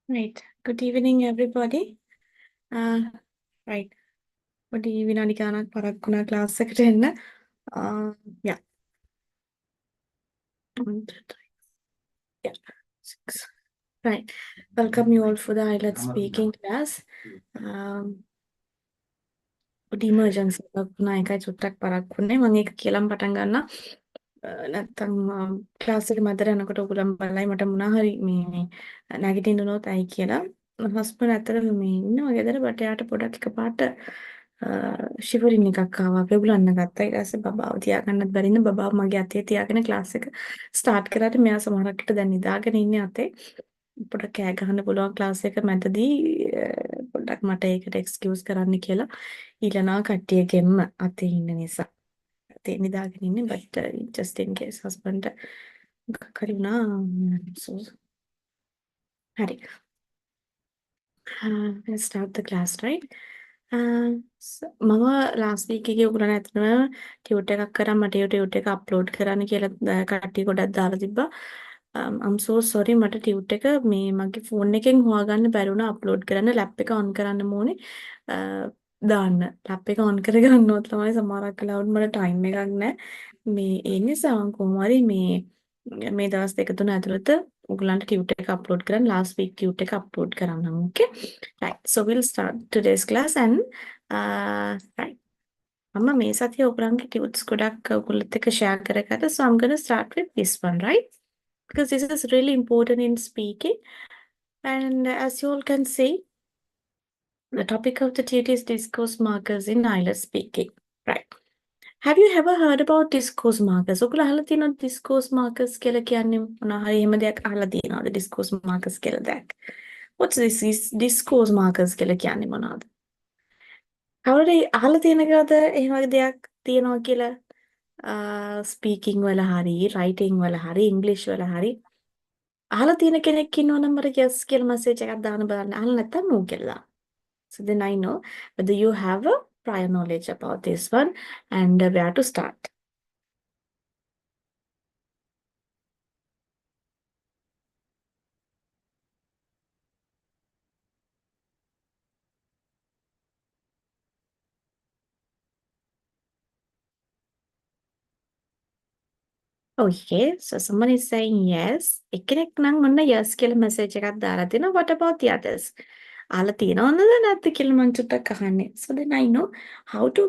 Right. Good evening, everybody. Right. පොඩි විනාඩි ගාණක් පරක් වුණා ක්ලාස් එකට එන්න. Yeah. 1, 2, 3. Yeah. 6. Right. Welcome you all for the IELTS speaking class. පොඩි emergency එකක් වුණා. ඒකයි චුට්ටක් පරක් වුණේ. මම ඒක කියලාම පටන් ගන්නවා. නැත්තම් ක්ලාස් එක මැදට යනකොට ඔයගොල්ලන් බලයි මට මොනවා හරි මේ නැගිටින්න උනොත් ඇයි කියලා. හස්බන්ඩ් ඇත්තටම මේ ඉන්නවා ගෙදර බට යාට පොඩක් එකපාරට ශිවරින් එකක් ආවා. වෙගුලන්න ගත්තා. ඊට පස්සේ බබාව තියාගන්නත් බැරි ඉන්න බබාව මගේ අතේ තියාගෙන ක්ලාස් එක ස්ටාර්ට් කරාට මෙයා සමහරක් විට දැන් නිදාගෙන ඉන්නේ අතේ. පොඩක් කෑ ගහන්න පුළුවන් ක්ලාස් එක මැදදී පොඩ්ඩක් මට ඒකට එක්ස්කියුස් කරන්න කියලා ඊළනා කට්ටියගෙන්ම අතේ ඉන්න නිසා. අතේ නිදාගෙන ඉන්නේ but just in case husband මොකක් හරි වුණා so හරි. Let's start the class, right? මම last week එකේ ඔයගොල්ලන් ඇත්තටම ටියුට් එකක් කරා මට ඒ ටියුට් එක අප්ලෝඩ් කරන්න කියලා කට්ටිය ගොඩක් දාලා තිබ්බා. I'm so sorry මට ටියුට් එක මේ මගේ ෆෝන් එකෙන් හොයාගන්න බැරි වුණා අප්ලෝඩ් කරන්න ලැප් එක ඔන් කරන්න ඕනේ. දාන්න ලැප් එක ඔන් කරගන්නවත් තමයි සමහරක් වෙලාවට මට ටයිම් එකක් නැහැ. මේ ඒ නිසා මම කොහොම හරි මේ දවස් දෙක තුන ඇතුළත ඔයගලන්ට ටියුට් එක අප්ලෝඩ් කරන්න last week ටියුට් එක අප්ලෝඩ් කරන්නම්. Okay? Right. So we'll start today's class and right. මම මේ සතියේ ඔයගලන්ගේ ටියුට්ස් ගොඩක් ඔයගොල්ලොත් එක්ක share කරගත්තා. So I'm going to start with this one, right? Because this is really important in speaking. And as you all can see, the topic of the tutor is discourse markers in IELTS speaking. Right. Have you ever heard about discourse markers? ඔයගොල්ලෝ අහලා තියෙනවද discourse markers කියලා කියන්නේ මොනවා හරි එහෙම දෙයක් අහලා තියෙනවද discourse markers කියලා දෙයක්? What's this is discourse markers කියලා කියන්නේ මොනවද? කවුරුද අහලා තියෙනවද එහෙම වගේ දෙයක් තියෙනවා කියලා? ස්පීකින් වල හරි, රයිටින් වල හරි, ඉංග්‍රීසි වල හරි අහලා තියෙන කෙනෙක් ඉන්නවනම් මට yes කියලා මැසේජ් එකක් දාන්න බලන්න. අහලා නැත්නම් no කියලා දාන්න. So then I know whether you have a prior knowledge about this one and where to start. Okay, so someone is saying yes. එක්කෙනෙක් නම් ඔන්න yes කියලා message එකක් දාලා තිනවා. What about the others? අහලා තියෙනවද නැද්ද කියලා මම චුට්ටක් අහන්නේ. So then I know how to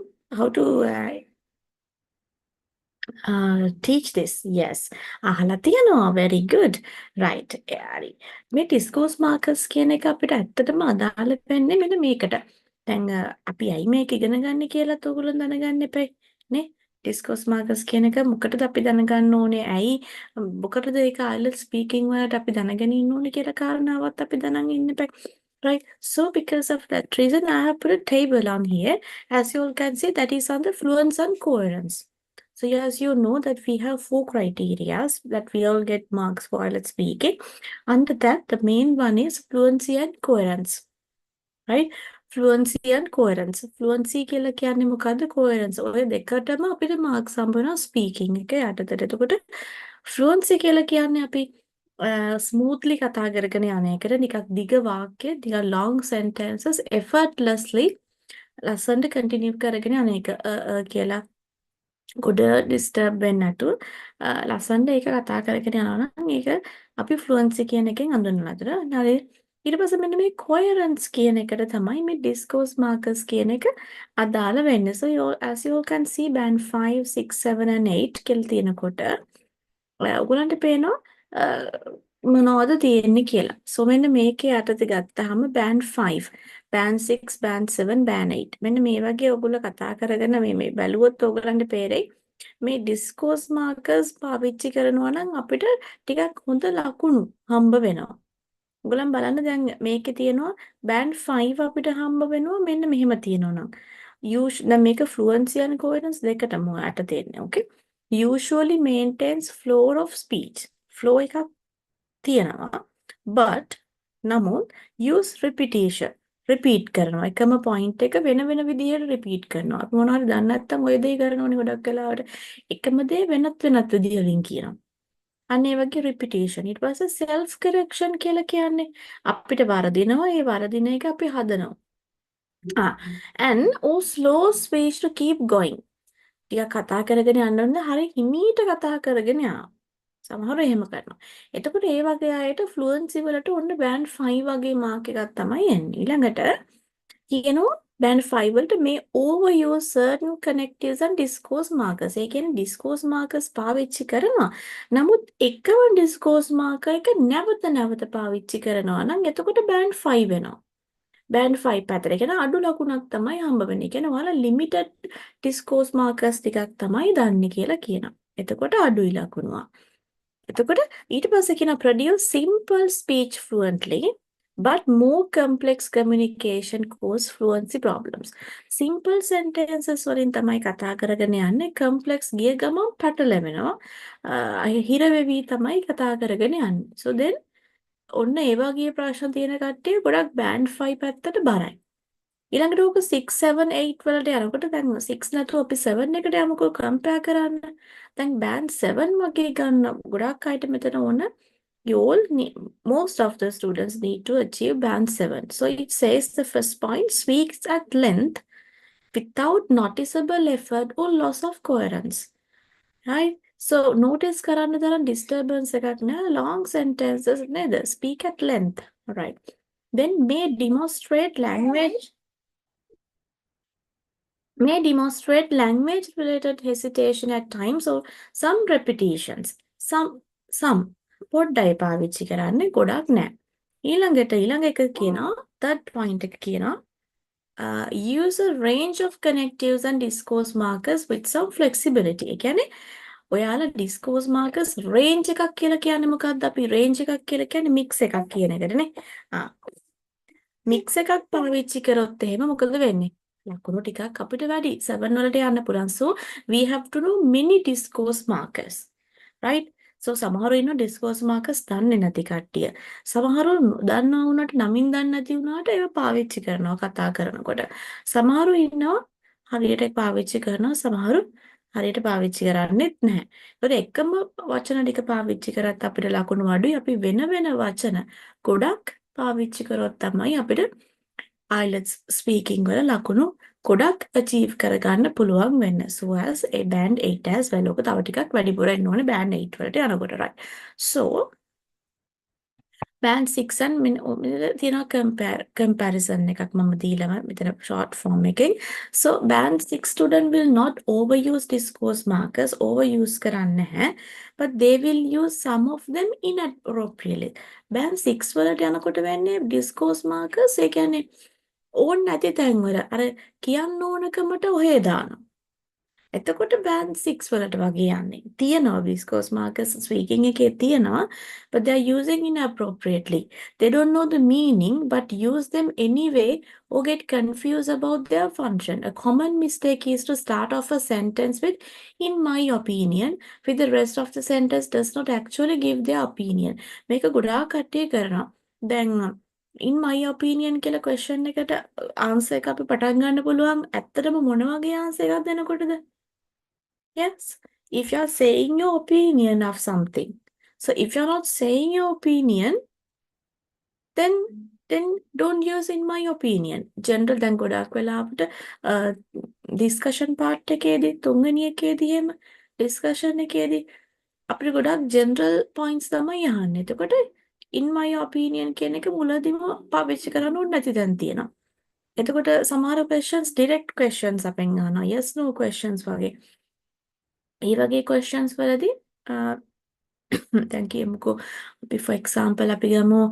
teach this. Yes. අහලා තියෙනවා. Very good. Right. හරි. මේ discourse markers කියන එක අපිට ඇත්තටම අදාළ වෙන්නේ මෙන්න මේකට. දැන් අපි ඇයි මේක ඉගෙන ගන්න කියලාත් ඔයගොල්ලෝ දැනගන්න එපා නේ. discourse markers කියන එක මොකටද අපි දැනගන්න ඕනේ? ඇයි මොකටද ඒක IELTS speaking වලට අපි දැනගෙන ඉන්න ඕනේ කියලා කාරණාවත් අපි දැනන් ඉන්න එපා. Right. So because of that reason, I have put a table on here. As you all can see, that is on the fluence and coherence. So as you know that we have 4 criteria that we all get marks for IELTS speaking. Under that, the main one is fluency and coherence. Right? Fluency and coherence. Fluency කියලා කියන්නේ මොකද්ද? Coherence. ඔය දෙකටම අපිට marks හම්බ වෙනවා speaking එක යටතට. එතකොට fluency කියලා කියන්නේ අපි smoothly කතා කරගෙන යන එකට නිකක් දිග වාක්‍ය, නිකක් long sentences effortlessly ලස්සනට continue කරගෙන යන එක කියලා ගොඩ ඩිස්ටර්බ් වෙන්නේ නැතුව ලස්සනට ඒක කතා කරගෙන යනවා නම් ඒක අපි ෆ්ලුවන්සි කියන එකෙන් හඳුන්වනවා. හරි. ඊට පස්සේ මෙන්න මේ කොහෙරන්ස් කියන එකට තමයි මේ ඩිස්කෝස් මාකර්ස් කියන එක අදාළ වෙන්නේ. So as you all can see band 5 6 7 and 8 කියලා තියෙනකොට ඔයගොල්ලන්ට පේනවා මොනවද තියෙන්නේ කියලා. So මෙන්න මේකේ යටතේ ගත්තාම band 5 band 6 band 7 band 8 මෙන්න මේ වගේ ඔයගොල්ලෝ කතා කරගෙන මේ බැලුවොත් ඔයගොල්ලන්ට පේරෙයි මේ ඩිස්කෝස් මාකර්ස් පාවිච්චි කරනවා නම් අපිට ටිකක් හොඳ ලකුණු හම්බ වෙනවා. ඔයගොල්ලන් බලන්න දැන් මේකේ තියෙනවා band 5 අපිට හම්බ වෙනවා මෙන්න මෙහෙම තියෙනවා නම්. දැන් මේක fluency and coherence දෙකටම යට තියෙන්නේ. Okay. Usually maintains flow of speech. Flow එකක් තියෙනවා. But නමුත් use repetition. repeat කරනවා. එකම point එක වෙන වෙන විදිහට repeat කරනවා. අපි මොනවද දන්නේ නැත්නම් ඔය දේ කරනෝනේ ගොඩක් වෙලාවට. එකම දේ වෙනත් විදිහකින් කියනවා. අන්න ඒ වගේ repetition. ඊට පස්සේ self correction කියලා කියන්නේ අපිට වරදිනවා ඒ වරදින එක අපි හදනවා. And slow speech to keep going. ටිකක් කතා කරගෙන යන්න ඕනේ හරි හිමීට කතා කරගෙන යනවා. සමහරව එහෙම කරනවා. එතකොට ඒ වගේ අයට ෆ්ලුවන්සි වලට ඔන්න බෑන්ඩ් 5 වගේ මාක් එකක් තමයි එන්නේ. ඊළඟට කියනවා බෑන්ඩ් 5 වලට මේ overuse certain connectives and discourse markers. ඒ කියන්නේ discourse markers පාවිච්චි කරනවා. නමුත් එකම discourse marker එක නැවත නැවත පාවිච්චි කරනවා නම් එතකොට බෑන්ඩ් 5 වෙනවා. බෑන්ඩ් 5 පැත්තට. ඒ කියන්නේ අඩු ලකුණක් තමයි හම්බ වෙන්නේ. ඒ කියන්නේ ඔයාලා limited discourse markers ටිකක් තමයි දන්නේ කියලා කියනවා. එතකොට අඩුයි ලකුණුවා. එතකොට ඊට පස්සේ කියන produce simple speech fluently but more complex communication cause fluency problems. Simple sentences වලින් තමයි කතා කරගෙන යන්නේ. complex ගිය ගමන් පැටලෙනවා. හිර වෙවි තමයි කතා කරගෙන යන්නේ. So then ඔන්න ඒ වගේ ප්‍රශ්න තියෙන කට්ටිය ගොඩක් බෑන්ඩ් 5 පැත්තට බරයි. ඊළඟට ඕක 6 7 8 වලට යනකොට දැන් 6 නැතුව අපි 7 එකට යමුකෝ කම්පෙයාර් කරන්න. දැන් බෑන්ඩ් 7 වගේ ගන්න ගොඩක් අයට මෙතන ඕන you all need, most of the students need to achieve band 7. So it says the first point speaks at length without noticeable effort or loss of coherence. Right? So notice කරන්න තරම් disturbance එකක් නෑ long sentences නේද speak at length. Right. Then may demonstrate language related hesitation at times or some repetitions. Some පොඩ්ඩයි පාවිච්චි කරන්නේ ගොඩක් නෑ. ඊළඟ එක කියනවා third point එක කියනවා use a range of connectives and discourse markers with some flexibility. ඒ කියන්නේ ඔයාලා discourse markers range එකක් කියලා කියන්නේ මොකක්ද? අපි range එකක් කියලා කියන්නේ mix එකක් කියන එකනේ. mix එකක් පාවිච්චි කරොත් එහෙම මොකද වෙන්නේ? ලකුණු ටිකක් අපිට වැඩි 7 වලට යන්න පුළුවන්. So we have to do many discourse markers. Right? So සමහරව ඉන්න discourse markers දන්නේ නැති කට්ටිය. සමහරව දන්නවා වුණාට නමින් දන්නේ නැති වුණාට ඒව පාවිච්චි කරනවා කතා කරනකොට. සමහරව ඉන්නවා හරියට පාවිච්චි කරනවා සමහරව හරියට පාවිච්චි කරන්නේත් නැහැ. ඒකද එකම වචන ටික පාවිච්චි කරත් අපිට ලකුණු අඩුයි. අපි වෙන වචන ගොඩක් පාවිච්චි කරොත් තමයි අපිට IELTS speaking වල ලකුණු ගොඩක් achieve කරගන්න පුළුවන් වෙන්න. So as a band 8 as well. ඔක තව ටිකක් වැඩිපුර එන්න ඕනේ band 8 වලට යනකොට right. So band 6 and තියෙනවා comparison එකක් මම දීලා මෙතන short form එකෙන්. So band 6 student will not overuse discourse markers. overuse කරන්නේ නැහැ. But they will use some of them inappropriately. band 6 වලට යනකොට වෙන්නේ discourse markers ඒ කියන්නේ ඕන් නැති තැන්වල අර කියන්න ඕනකමට ඔහේ දානවා. එතකොට band 6 වලට වගේ යන්නේ. තියෙනවා discourse markers speaking එකේ තියෙනවා but they are using inappropriately. They don't know the meaning but use them anyway or get confused about their function. A common mistake is to start off a sentence with in my opinion with the rest of the sentence does not actually give their opinion. මේක ගොඩාක් කට්ටිය කරනවා. දැන් in my opinion කියලා question එකට answer එක අපි පටන් ගන්න පුළුවන් ඇත්තටම මොන වගේ answer එකක් දෙනකොටද? Yes, if you're saying your opinion of something. So if you're not saying your opinion, then don't use in my opinion. General දැන් ගොඩාක් වෙලාවට discussion part එකේදී තුන්වෙනි එකේදී එහෙම discussion එකේදී අපිට ගොඩාක් general points තමයි අහන්නේ. එතකොට in my opinion කියන එක මුලදීම පාවිච්චි කරන්න ඕනේ නැති දැන් තියෙනවා. එතකොට සමහර questions direct questions අපෙන් අහනවා. yes no questions වගේ. ඒ වගේ questions වලදී දැන් කියමුකෝ අපි for example අපි ගමු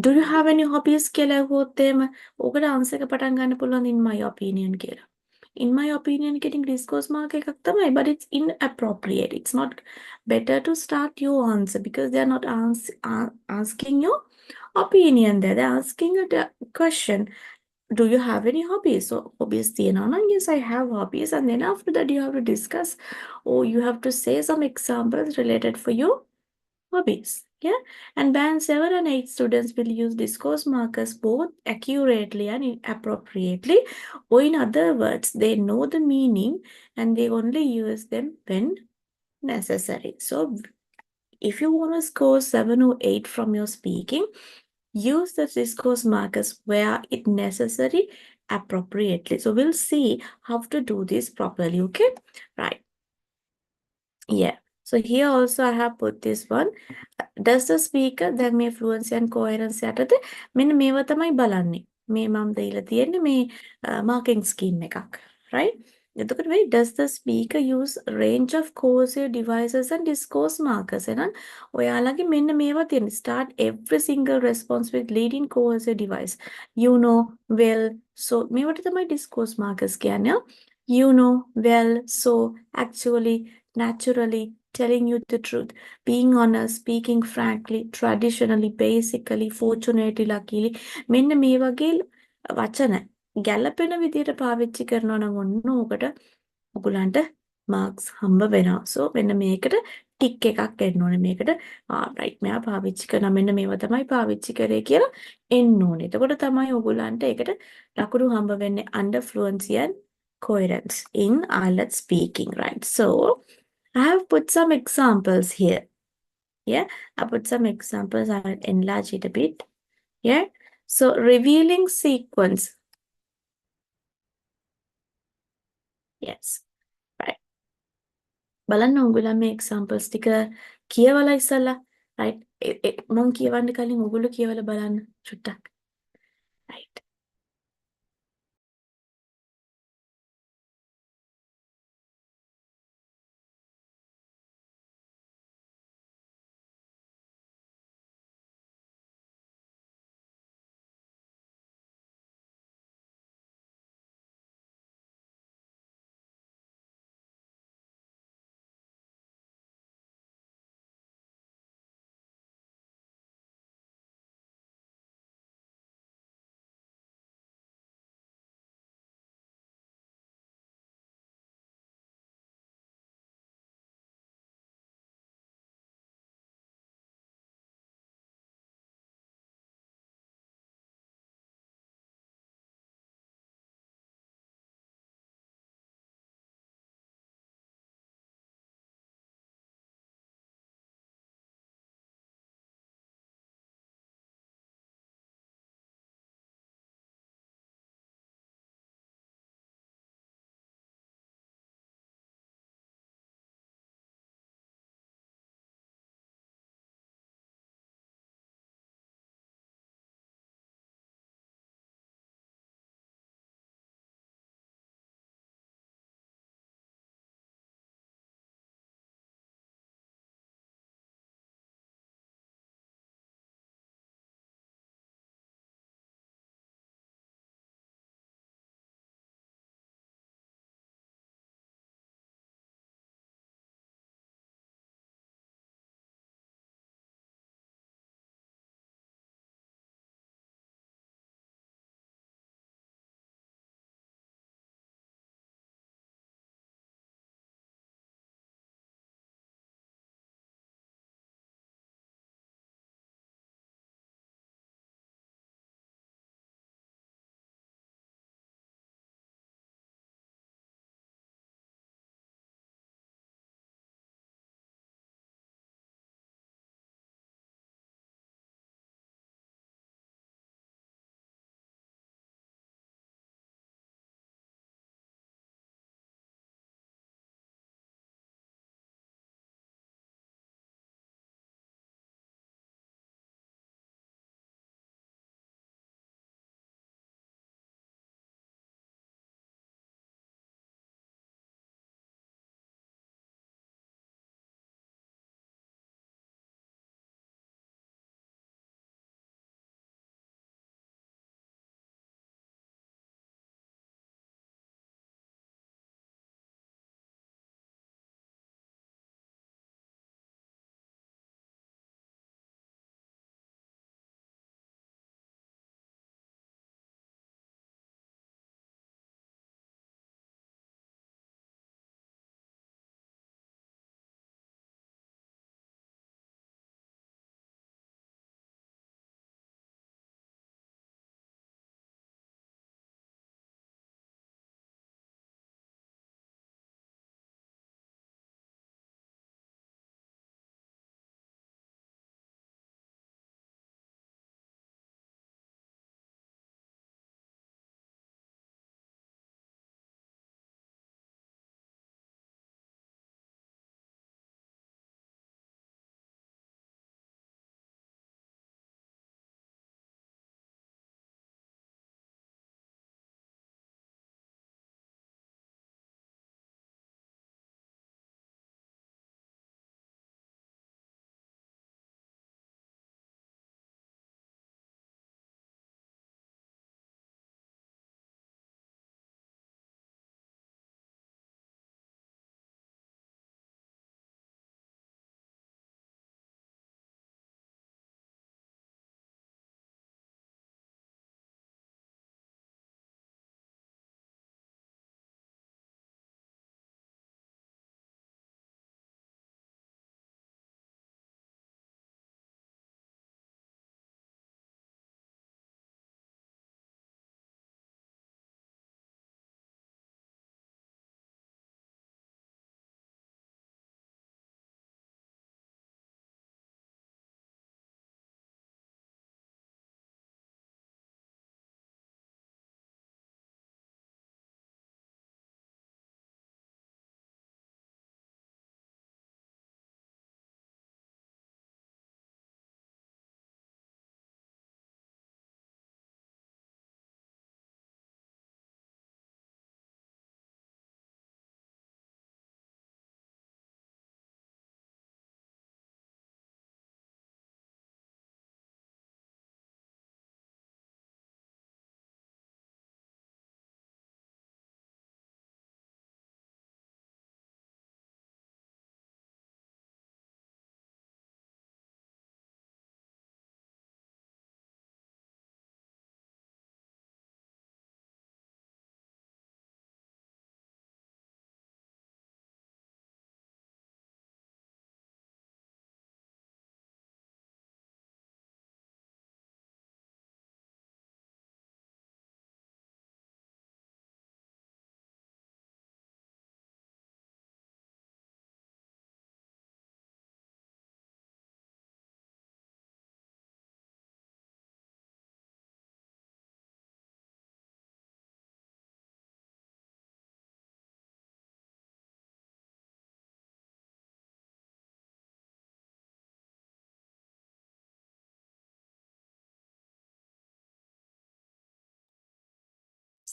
do you have any hobbies කියලා අහුවොත් එහෙම ඔකට answer එක පටන් ගන්න පුළුවන් in my opinion කියලා. In my opinion getting discourse mark එකක් තමයි but it's inappropriate. It's not better to start your answer because they are not asking your opinion there. They're asking a question. Do you have any hobbies? So hobbies තියෙනවා. Yes, I have hobbies. And then after that you have to discuss or you have to say some examples related for your hobbies. Yeah, and band 7 and 8 students will use discourse markers both accurately and appropriately, or in other words, they know the meaning and they only use them when necessary. So, if you want to score 7 or 8 from your speaking, use the discourse markers where it necessary appropriately. So, we'll see how to do this properly, okay? Right. Yeah. So here also I have put this one. Does the speaker දැන් මේ fluency and coherence යටතේ මෙන්න මේවා තමයි බලන්නේ. මේ මම දීලා තියෙන්නේ මේ marking scheme එකක්. Right? එතකොට වෙයි does the speaker use range of coercive devices and discourse markers එහෙනම් ඔයාලගේ මෙන්න මේවා තියෙන start every single response with leading coercive device. You know, well, so මේවට තමයි discourse markers කියන්නේ. You know, well, so, actually, naturally, telling you the truth, being honest, speaking frankly, traditionally, basically, fortunately, luckily. මෙන්න මේ වගේ වචන ගැළපෙන විදිහට පාවිච්චි කරනවා නම් ඔන්න ඕකට ඔයගලන්ට මාක්ස් හම්බ වෙනවා. So මෙන්න මේකට ටික් එකක් එන්න ඕනේ. මේකට right මෙයා පාවිච්චි කරනවා. මෙන්න මේවා තමයි පාවිච්චි කරේ කියලා එන්න ඕනේ. එතකොට තමයි ඔයගලන්ට ඒකට ලකුණු හම්බ වෙන්නේ under fluency and coherence in IELTS speaking, right? So I have put some examples here. Yeah, I put some examples. I'll enlarge it a bit. Yeah. So revealing sequence. Yes. Right. බලන්න ඔයගොල්ලෝ මේ examples ටික කියවලා ඉස්සලා. Right. මම කියවන්න කලින් ඔයගොල්ලෝ කියවලා බලන්න චුට්ටක්. Right.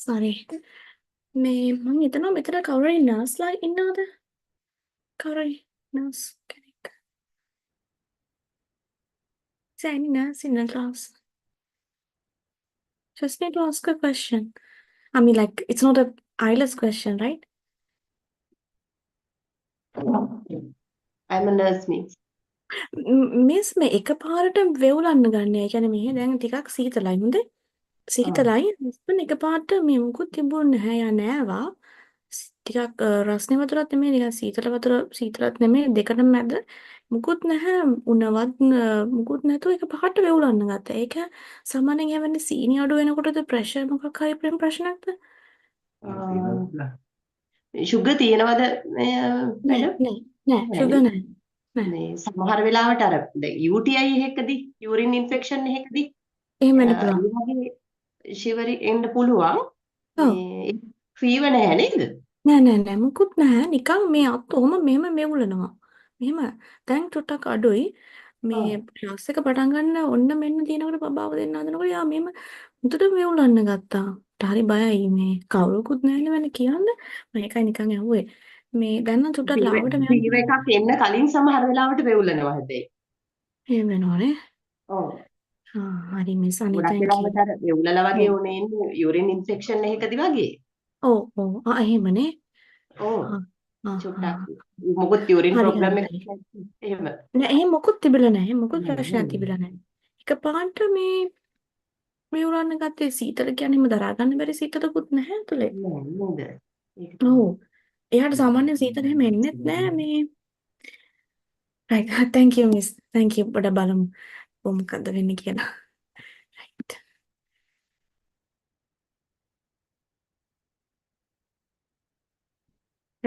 sorry. මම හිතනවා මෙතන කවුරුරි නර්ස්ලා ඉන්නවද? කවුරුරි නර්ස් කෙනෙක්. Is there any nurse in the class? Just need to ask a question. I mean, like, it's not a IELTS question, right? I'm a nurse, miss. Miss මේ එකපාරට වෙවුලන්න ගන්න. ඒ කියන්නේ මෙහෙ දැන් ටිකක් සීතලයි හොඳේ. සීතලයි. මිස්පන් එකපාරට මේ මුකුත් තිබුණ නැහැ යා නෑවා. ටිකක් රස්නේ වතුරත් නෙමෙයි නිකන් සීතල වතුර සීතලත් නෙමෙයි දෙකටම මැද මුකුත් නැහැ උණවත් මුකුත් නැතුව එකපාරට වෙවුලන්න ගත්තා. ඒක සාමාන්‍යයෙන් හැවෙන්නේ සීනි අඩු වෙනකොටද ප්‍රෙෂර් මොකක් හරි ප්‍රශ්නයක්ද? ෂුගර් තියෙනවද නෑ මැඩම්? නෑ ෂුගර් නෑ. නෑ. මේ සමහර වෙලාවට අර UTI එකකදී යූරින් ඉන්ෆෙක්ෂන් එකකදී එහෙම ඒ වෙන්න පුළුවන්. වගේ ශිවරි එන්න පුළුවන්. ඔව්. මේ ෆීවර් නැහැ නේද? නෑ මුකුත් නැහැ. නිකන් මේ අත් ඔහම මෙහෙම මෙවුලනවා. මෙහෙම දැන් ටොටක් අඩුයි. මේ ක්ලාස් එක පටන් ගන්න ඔන්න මෙන්න තියෙනකොට බබාව දෙන්න හදනකොට යා මෙහෙම මුදුට මෙවුලන්න ගත්තා. මට හරි බයයි මේ කවුරුකුත් නැහැ වෙන කියන්න. මම ඒකයි නිකන් ඇහුවේ. මේ දැන් නම් ටොටක් ලාවට මෙයා ෆීවර් එකක් එන්න කලින් සමහර වෙලාවට වෙවුලනවා හැබැයි. එහෙම වෙනවනේ. ඔව්. හරි මිස් අනේ ගොඩක් thank you. වෙලාවට අර වෙවුලලා වගේ ඕනේ එන්නේ යූරින් ඉන්ෆෙක්ෂන් එකකදී වගේ. ඔව් එහෙමනේ. ඔව්. ආ චුට්ටක් මොකද යූරින් හරි ප්‍රොබ්ලම් එකක් හරි. එහෙම. නෑ එහෙම මොකුත් තිබිලා නැහැ. මොකුත් නෑ ප්‍රශ්නයක් තිබිලා නැහැ. එකපාරට මේ උරන්න ගත්තේ සීතල කියන්නේ එහෙම දරා ගන්න බැරි සීතලකුත් නැහැ ඇතුලේ. නේද? ඒක ඔව්. එයාට සාමාන්‍ය සීතල එහෙම එන්නෙත් නෑ මේ. right. thank you miss. thank you. පොඩ බලමු. මොකද වෙන්නේ කියලා. right.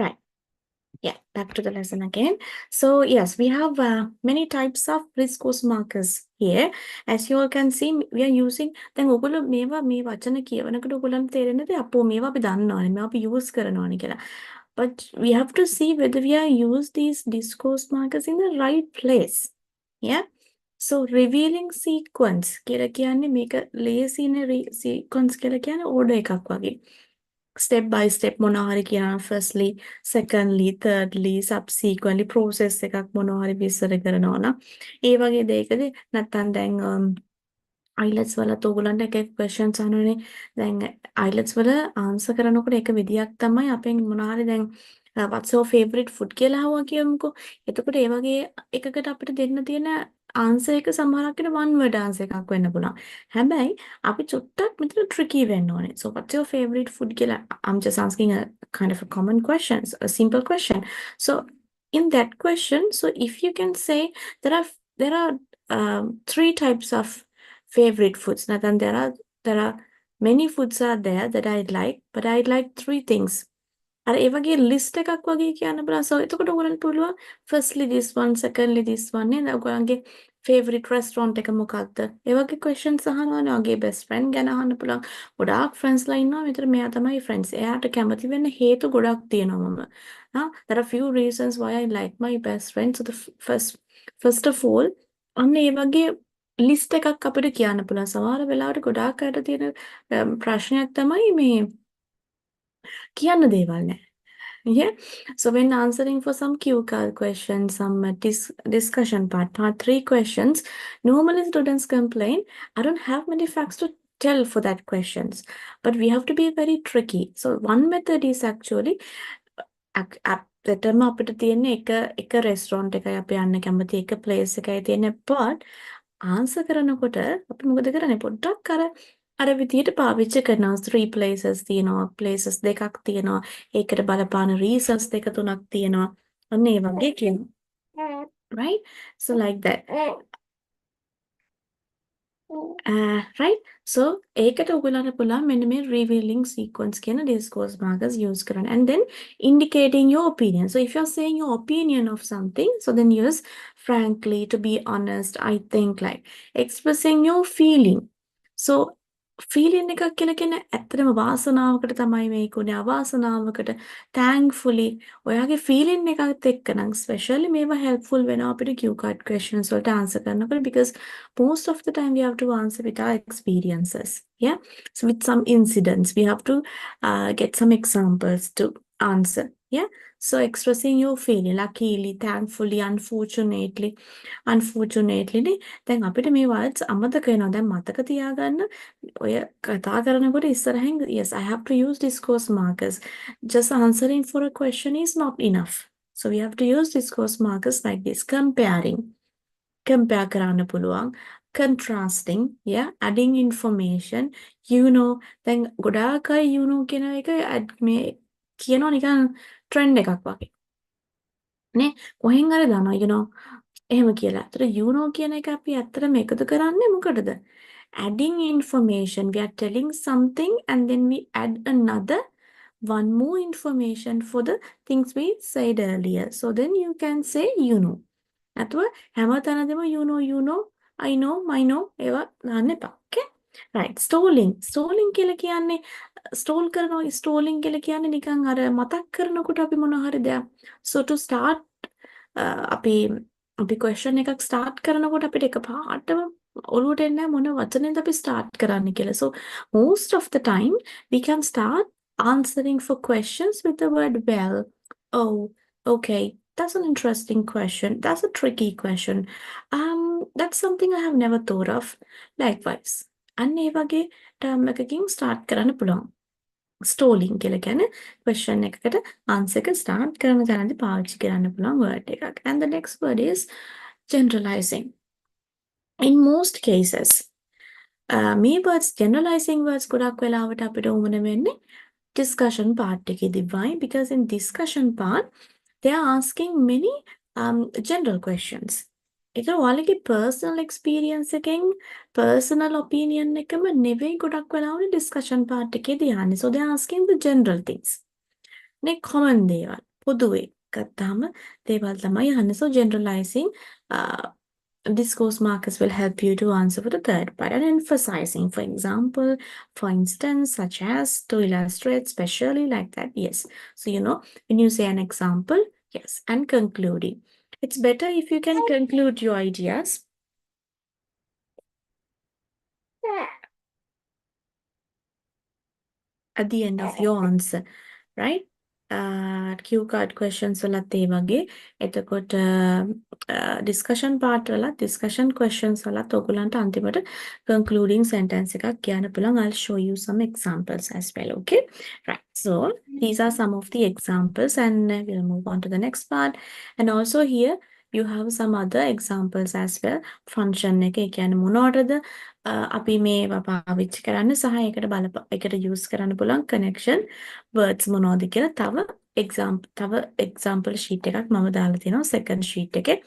right. Yeah, back to the lesson again. So yes, we have many types of risk markers here. As you all can see, we are using දැන් ඔයගොල්ලෝ මේවා මේ වචන කියවනකොට ඔයගොල්ලන්ට තේරෙන්නද අපෝ මේවා අපි දන්නවනේ මේවා අපි use කරනවනේ කියලා. But we have to see whether we are use these discourse markers in the right place. Yeah. So revealing sequence කියලා කියන්නේ මේක ලේසිනේ sequence කියලා කියන්නේ order එකක් වගේ. Step by step මොනවා හරි කියනවා firstly secondly thirdly subsequently process එකක් මොනවා හරි විස්තර කරනවා නම් ඒ වගේ දෙයකදී නැත්තම් දැන් IELTS වලත් ඕගොල්ලන්ට එක එක questions අහනවනේ දැන් IELTS වල answer කරනකොට එක විදියක් තමයි අපෙන් මොනවා හරි දැන් what's your favorite food කියලා අහුවා කියමුකෝ එතකොට ඒ වගේ එකකට අපිට දෙන්න තියෙන answer එක සමහරක් වෙන one word answer එකක් වෙන්න පුළුවන් හැබැයි අපි චුට්ටක් මෙතන tricky වෙන්න ඕනේ so what's your favorite food කියලා I'm just asking a kind of a common question a simple question so in that question so if you can say there are three types of favorite foods. Now, then there are many foods are there that I like, but I like three things. අර ඒ වගේ list එකක් වගේ කියන්න බලන්න. So එතකොට ඔයගොල්ලන්ට පුළුවන් firstly this one, secondly this one නේද? ඔයගොල්ලන්ගේ favorite restaurant එක මොකක්ද? ඒ වගේ questions අහනවානේ. ඔයගේ best friend ගැන අහන්න පුළුවන්. ගොඩාක් friends ලා ඉන්නවා. මෙතන මෙයා තමයි friends. එයාට කැමති වෙන්න හේතු ගොඩක් තියෙනවා මම. There are few reasons why I like my best friend. So the first of all අන්න ඒ වගේ ලිස්ට් එකක් අපිට කියන්න පුළුවන්. සමහර වෙලාවට ගොඩාක් අයට තියෙන ප්‍රශ්නයක් තමයි මේ කියන්න දේවල් නැහැ. Yeah. So when answering for some QCAL questions, some discussion part 3 questions, normally students complain, I don't have many facts to tell for that questions. But we have to be very tricky. So one method is actually ඇත්තටම අපිට තියෙන එක restaurant එකයි අපි යන්න කැමති එක place එකයි තියෙන but ආන්සර් කරනකොට අපි මොකද කරන්නේ පොඩ්ඩක් අර විදියට පාවිච්චි කරනවා three places තියෙනවා places දෙකක් තියෙනවා ඒකට බලපාන reasons දෙක තුනක් තියෙනවා අන්න ඒ වගේ කියනවා right so like that right so ඒකට ඔයගොල්ලන්ට පුළුවන් මෙන්න මේ revealing sequence කියන discourse markers use කරන්න and then indicating your opinion so if you're saying your opinion of something so then use frankly to be honest I think like expressing your feeling so feeling එකක් කියලා කියන්නේ ඇත්තටම වාසනාවකට තමයි මේක උනේ අවාසනාවකට thankfully ඔයාගේ ෆීලින් එකත් එක්ක නම් ස්පෙෂලි මේවා helpful වෙනවා අපිට Q card questions වලට answer කරනකොට because most of the time we have to answer with our experiences, yeah, so with some incidents we have to get some examples to answer, yeah, so expressing your feeling luckily thankfully unfortunately නේ දැන් අපිට මේ words අමතක වෙනවා දැන් මතක තියාගන්න ඔය කතා කරනකොට ඉස්සරහින් yes I have to use discourse markers just answering for a question is not enough so we have to use discourse markers like this compare කරන්න පුළුවන් contrasting yeah adding information දැන් ගොඩාක් අය කියන එක මේ කියනවා නිකන් trend එකක් වගේ නේ කොහෙන් හරි දානවා එහෙම කියලා. ඒතර you know කියන එක අපි ඇත්තටම එකතු කරන්නේ මොකටද? Adding information. We are telling something and then we add another one more information for the things we said earlier. So then you can say you know. නැතුව හැම තැනදම you know, I know ඒවා දාන්න එපා. Okay? Right. Stalling කියලා කියන්නේ stall කරනවා ස්ටෝලින් කියලා කියන්නේ නිකන් අර මතක් කරනකොට අපි මොනවා හරි දෙයක්. So to start අපි ක්වෙස්චන් එකක් ස්ටාර්ට් කරනකොට අපිට එකපාරටම ඔලුවට එන්නේ මොන වචනේද අපි ස්ටාර්ට් කරන්න කියලා. So most of the time we can start answering for questions with the word well. Oh, okay. That's an interesting question. That's a tricky question. That's something I have never thought of. Likewise. අන්න ඒ වගේ term එකකින් start කරන්න පුළුවන්. ස්ටෝලින් කියලා කියන්නේ question එකකට answer එක start කරන තැනදී පාවිච්චි කරන්න පුළුවන් word එකක්. And the next word is generalizing. In most cases, මේ words generalizing words ගොඩක් වෙලාවට අපිට උමන වෙන්නේ discussion part එකේදී. Why? Because in discussion part, they are asking many general questions. ඒක ඔයාලගේ personal experience එකෙන් personal opinion එකම නෙවෙයි ගොඩක් වෙලාවට discussion part එකේදී යන්නේ. So they are asking the general things. නේ common දේවල් පොදුවේ ගත්තාම දේවල් තමයි අහන්නේ. So generalizing discourse markers will help you to answer for the third part and emphasizing, for example, for instance, such as to illustrate specially like that. Yes. So when you say an example, yes, and concluding. It's better if you can conclude your ideas. At the end of your answer, right? Q card questions වලත් ඒ වගේ. එතකොට discussion part වලත් discussion questions වලත් ඔයගලන්ට අන්තිමට concluding sentence එකක් කියන්න පුළුවන්. I'll show you some examples as well, okay? Right. So these are some of the examples and we'll move on to the next part. And also here you have some other examples as well. Function එක ඒ කියන්නේ මොනවටද අපි මේවා පාවිච්චි කරන්න සහ ඒකට use කරන්න පුළුවන් connection words මොනවද කියලා තව example sheet එකක් මම දාලා තියෙනවා second sheet එකේ.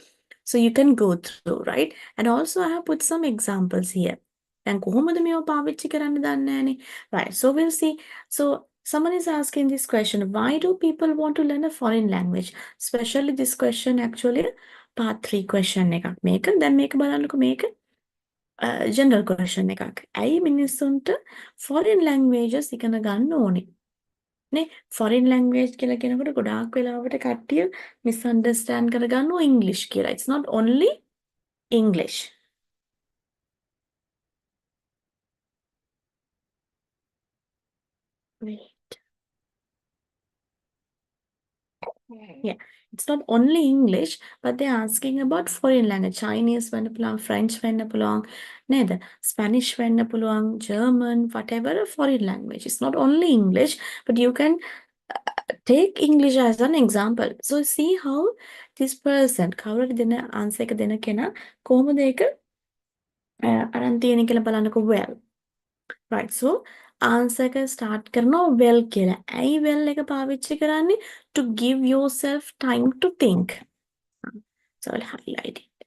So you can go through, right? And also I have put some examples here. දැන් කොහොමද මේව පාවිච්චි කරන්න දන්නේ නැහනේ. Right. So we'll see. So someone is asking this question, why do people want to learn a foreign language? Especially this question actually part 3 question එකක්. මේක දැන් මේක බලන්නකෝ මේක general question එකක්. ඇයි මිනිස්සුන්ට foreign languages ඉගෙන ගන්න ඕනේ? නේ foreign language කියලා කියනකොට ගොඩාක් වෙලාවට කට්ටිය misunderstand කරගන්නවා English කියලා. It's not only English. Wait. Yeah, it's not only English, but they're asking about foreign language. Chinese වෙන්න පුළුවන්, French වෙන්න පුළුවන්, නේද? Spanish වෙන්න පුළුවන්, German, whatever a foreign language. It's not only English, but you can take English as an example. So see how this person කවුරුද දෙන answer එක දෙන කෙනා කොහොමද ඒක අරන් තියෙන කියලා බලන්නකෝ well. Right. So answer එක start කරනවා well කියලා. ඇයි well එක පාවිච්චි කරන්නේ? To give yourself time to think. So I'll highlight it.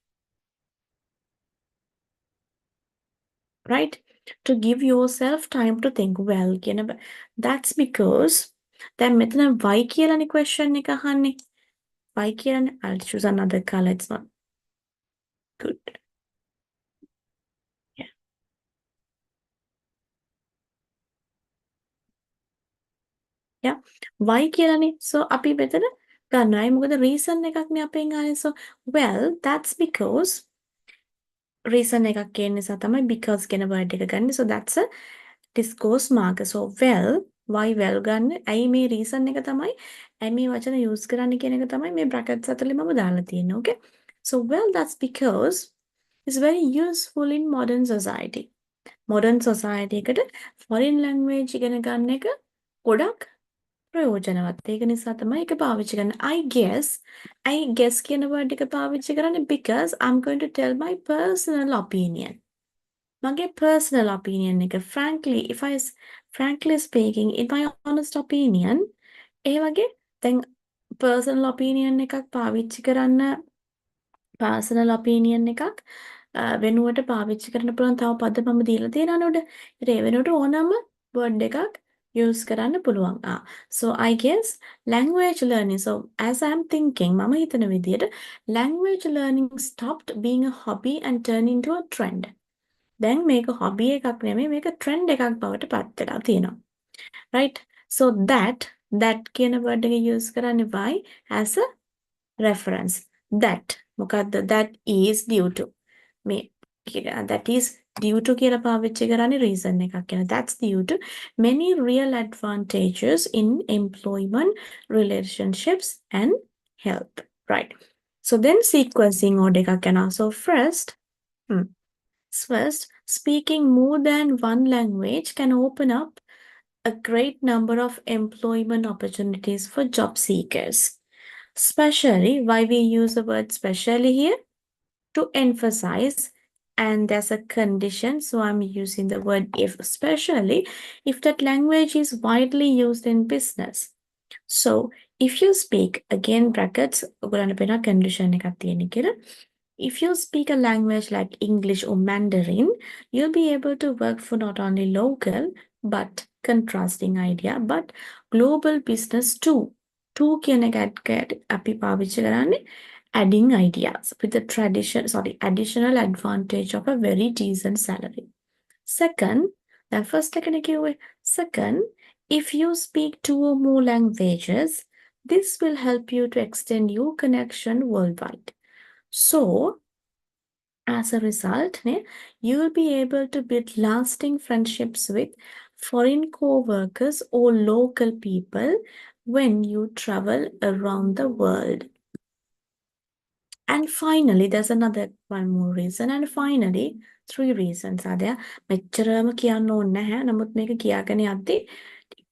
Right? To give yourself time to think well කියන that's because දැන් මෙතන why කියලානේ question එක අහන්නේ. Why කියලානේ I'll choose another color. It's not good. Yeah. Yeah. Why කියලානේ. So අපි මෙතන ගන්නවා. ඒ මොකද reason එකක්නේ අපෙන් ආවේ. So well that's because reason එකක් කියන නිසා තමයි because කියන word එක ගන්න. So that's a discourse marker. So well why well ගන්න. ඇයි මේ reason එක තමයි ඇයි මේ වචන use කරන්න කියන එක තමයි මේ brackets අතරේ මම දාලා තියෙන්නේ. Okay. So well that's because it's very useful in modern society. Modern society එකට foreign language ඉගෙන ගන්න එක ගොඩක් ප්‍රයෝජනවත්. ඒක නිසා තමයි ඒක පාවිච්චි කරන්නේ. I guess කියන word එක පාවිච්චි කරන්නේ because I'm going to tell my personal opinion. මගේ personal opinion එක frankly speaking in my honest opinion ඒ වගේ දැන් personal opinion එකක් පාවිච්චි කරන්න personal opinion එකක් වෙනුවට පාවිච්චි කරන්න පුළුවන් තව පද මම දීලා තියෙනවා නේද? ඒ වෙනුවට ඕනම word එකක් use කරන්න පුළුවන්. So I guess language learning. So as I'm thinking මම හිතන විදිහට language learning stopped being a hobby and turned into a trend. දැන් මේක hobby එකක් නෙමෙයි මේක trend එකක් බවට පත් වෙලා තියෙනවා. Right? So that කියන word එක use කරන්නේ why as a reference. That මොකද්ද? That is due to මේ that is due to කියලා පාවිච්චි කරන්නේ reason එකක් කියන. That's due to many real advantages in employment, relationships and health. Right. So then sequencing order එකක් යනවා. So first, speaking more than one language can open up a great number of employment opportunities for job seekers. Especially, why we use the word specially here? To emphasize, and there's a condition, so I'm using the word if, especially if that language is widely used in business. So, if you speak, again brackets, ඔයගොල්ලන්ට පේනවා condition එකක් තියෙන කියලා. If you speak a language like English or Mandarin, you'll be able to work for not only local, but contrasting idea, but global business too. Two කියන එක අපි පාවිච්චි කරන්නේ adding ideas with the additional advantage of a very decent salary. Second, then first second, if you speak two or more languages, this will help you to extend your connection worldwide. So, as a result, you will be able to build lasting friendships with foreign co-workers or local people when you travel around the world. And finally, there's one more reason. And finally, 3 reasons are there. මෙච්චරම කියන්න ඕනේ නැහැ. නමුත් මේක කියාගෙන යද්දී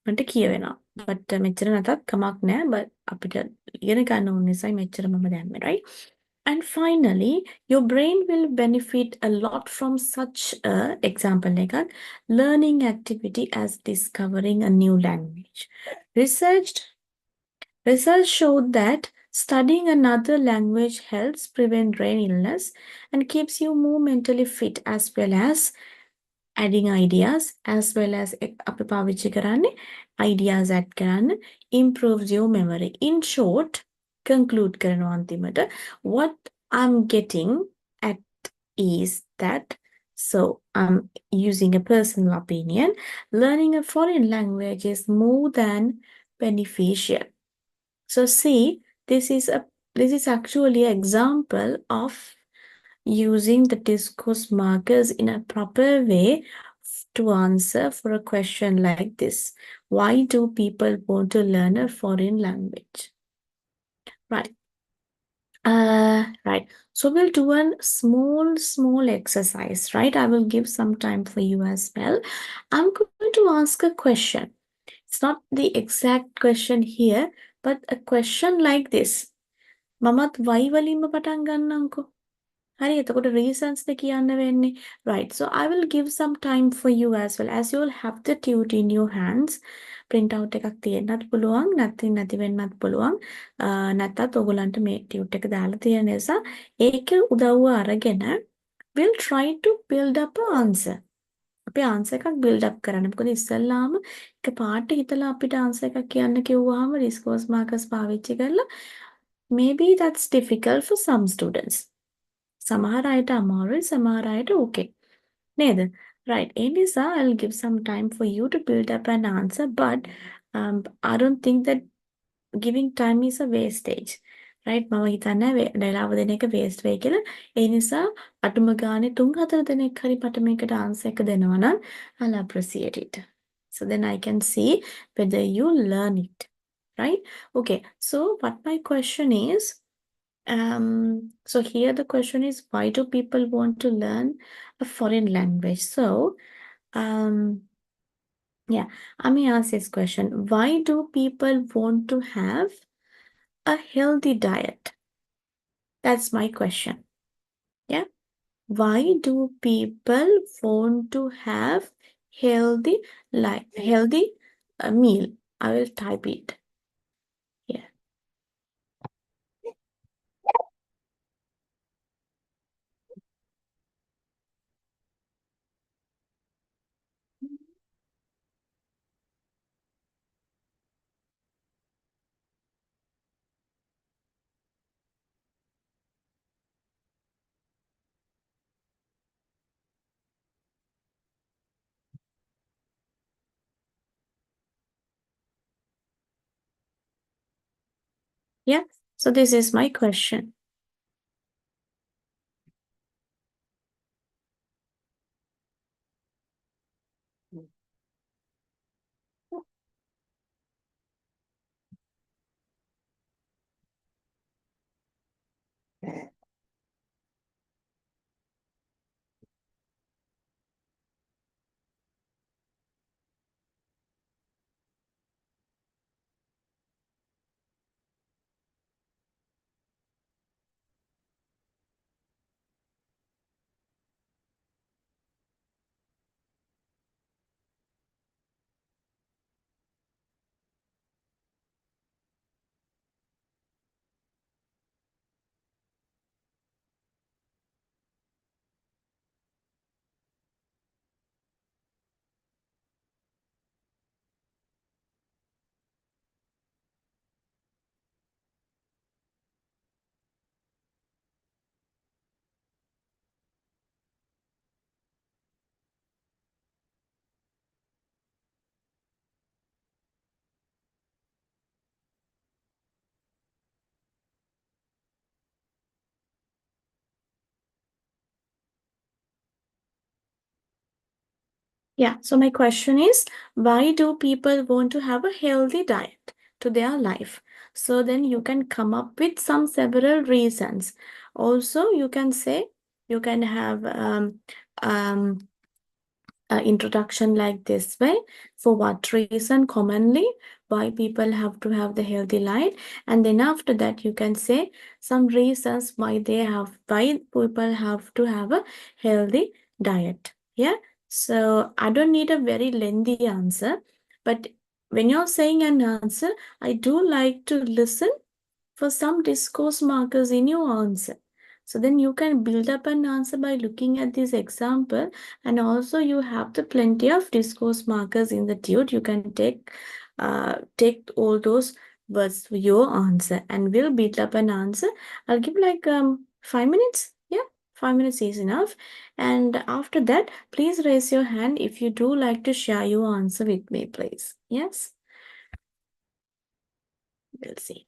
මට කියවෙනවා. But මෙච්චර නැතත් කමක් නැහැ. But අපිට ඉගෙන ගන්න ඕන නිසායි මෙච්චර මම දැම්මේ, right? And finally, your brain will benefit a lot from such a example එකක් learning activity as discovering a new language. Research showed that studying another language helps prevent brain illness and keeps you more mentally fit, as well as adding ideas, as well as අපි පාවිච්චි කරන්නේ ideas add කරන්න improves your memory. In short, conclude කරනවා අන්තිමට what I'm getting at is that so I'm using a personal opinion, learning a foreign language is more than beneficial. So see, this is actually an example of using the discourse markers in a proper way to answer for a question like this. Why do people want to learn a foreign language? Right. Right. So we'll do a small exercise, right? I will give some time for you as well. I'm going to ask a question. It's not the exact question here, but a question like this. මමත් why වලින්ම පටන් ගන්නම්කෝ. හරි එතකොට reasons ද කියන්න වෙන්නේ. Right. So I will give some time for you as well as you will have the tute in your hands. Print out එකක් තියෙන්නත් පුළුවන් නැති වෙන්නත් පුළුවන්. නැත්තත් ඔයගලන්ට මේ tute එක දාලා තියෙන නිසා ඒක උදව්ව අරගෙන we'll try to build up an answer. අපි ආන්සර් එකක් build up කරන්න. මොකද ඉස්සෙල්ලාම එකපාරට හිතලා අපිට ආන්සර් එකක් කියන්න කිව්වහම discourse markers පාවිච්චි කරලා maybe that's difficult for some students. සමහර අයට අමාරුයි සමහර අයට okay. නේද? Right. ඒ නිසා I'll give some time for you to build up an answer, but I don't think that giving time is a wastage. Right? මම හිතන්නේ වෙලාව දෙන එක waste වෙයි කියලා. ඒ නිසා අටුම ගානේ 3-4 දෙනෙක් හරි මට මේකට answer එක දෙනවා නම් I'll appreciate it. So then I can see whether you learn it. Right? Okay. So what my question is, so here the question is, why do people want to learn a foreign language? So, um, yeah, let me ask this question. Why do people want to have a healthy diet? That's my question. Yeah. Why do people want to have healthy meal? I will type it. Yeah. Yeah. So this is my question. Yeah, so my question is, why do people want to have a healthy diet to their life? So then you can come up with some several reasons. Also, you can say, you can have um, introduction like this way. For what reason commonly why people have to have the healthy life, and then after that you can say some reasons why people have to have a healthy diet. Yeah, so I don't need a very lengthy answer, but when you're saying an answer, I do like to listen for some discourse markers in your answer. So then you can build up an answer by looking at this example, and also you have the plenty of discourse markers in the dude. You can take all those words for your answer, and we'll build up an answer. I'll give like 5 minutes. Yeah, 5 minutes is enough. And after that, please raise your hand if you do like to share your answer with me, please. Yes, we'll see.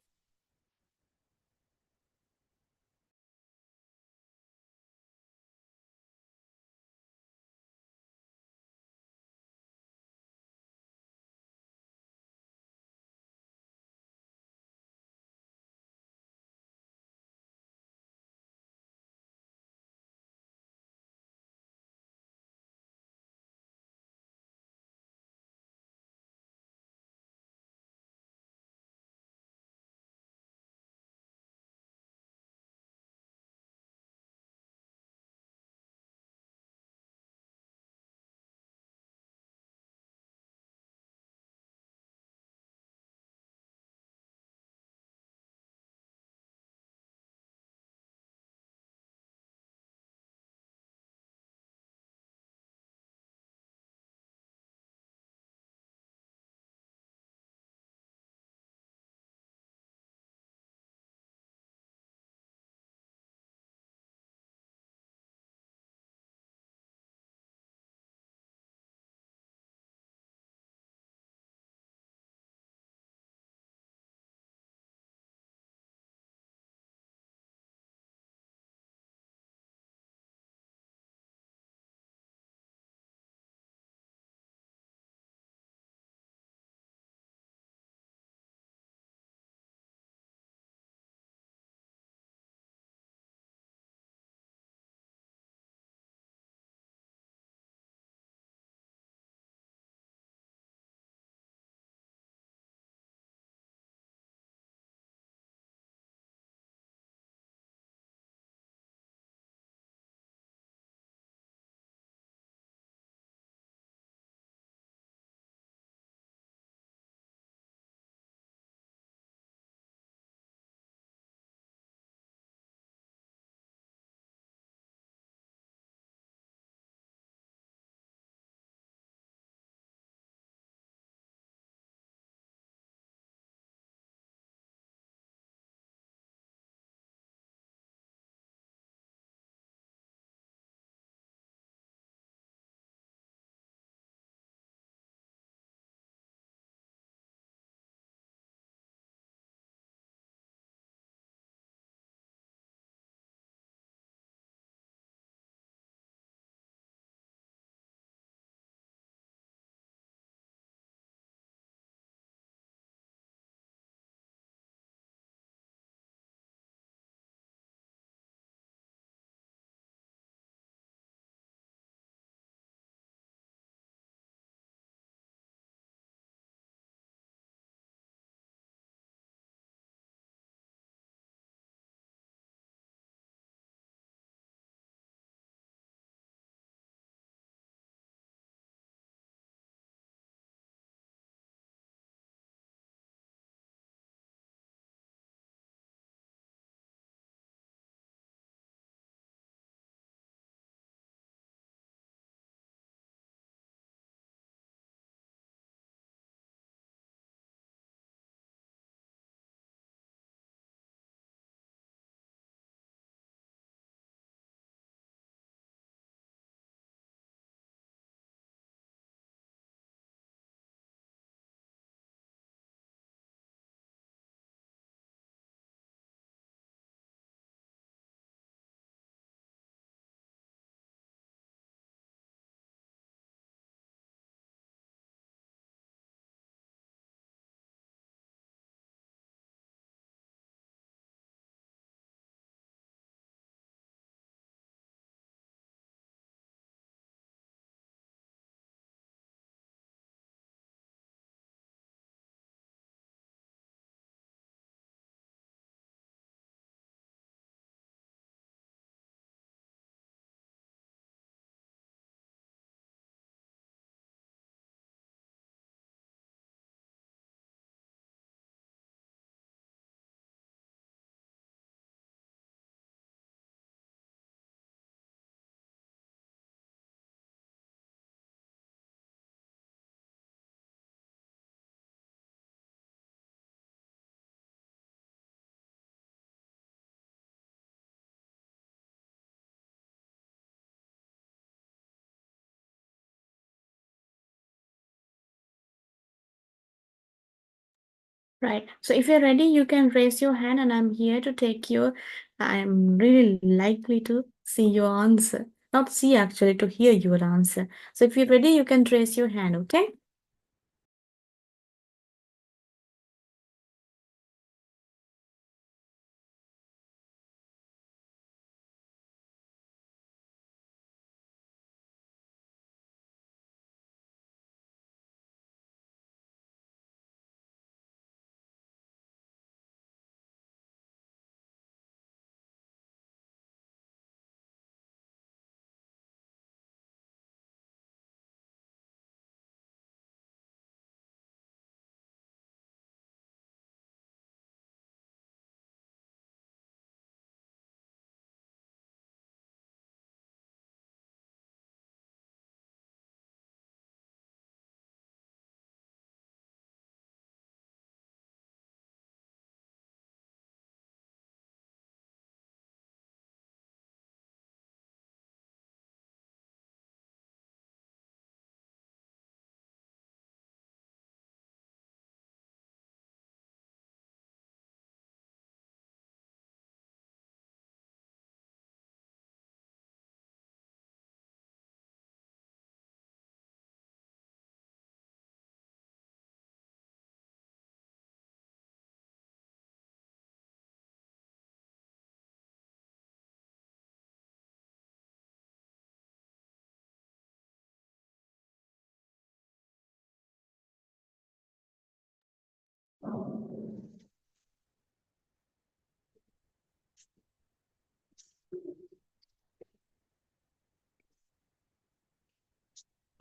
Right. So if you're ready, you can raise your hand and I'm here to take your, I'm really likely to see your answer. Not see actually, to hear your answer. So if you're ready, you can raise your hand, okay?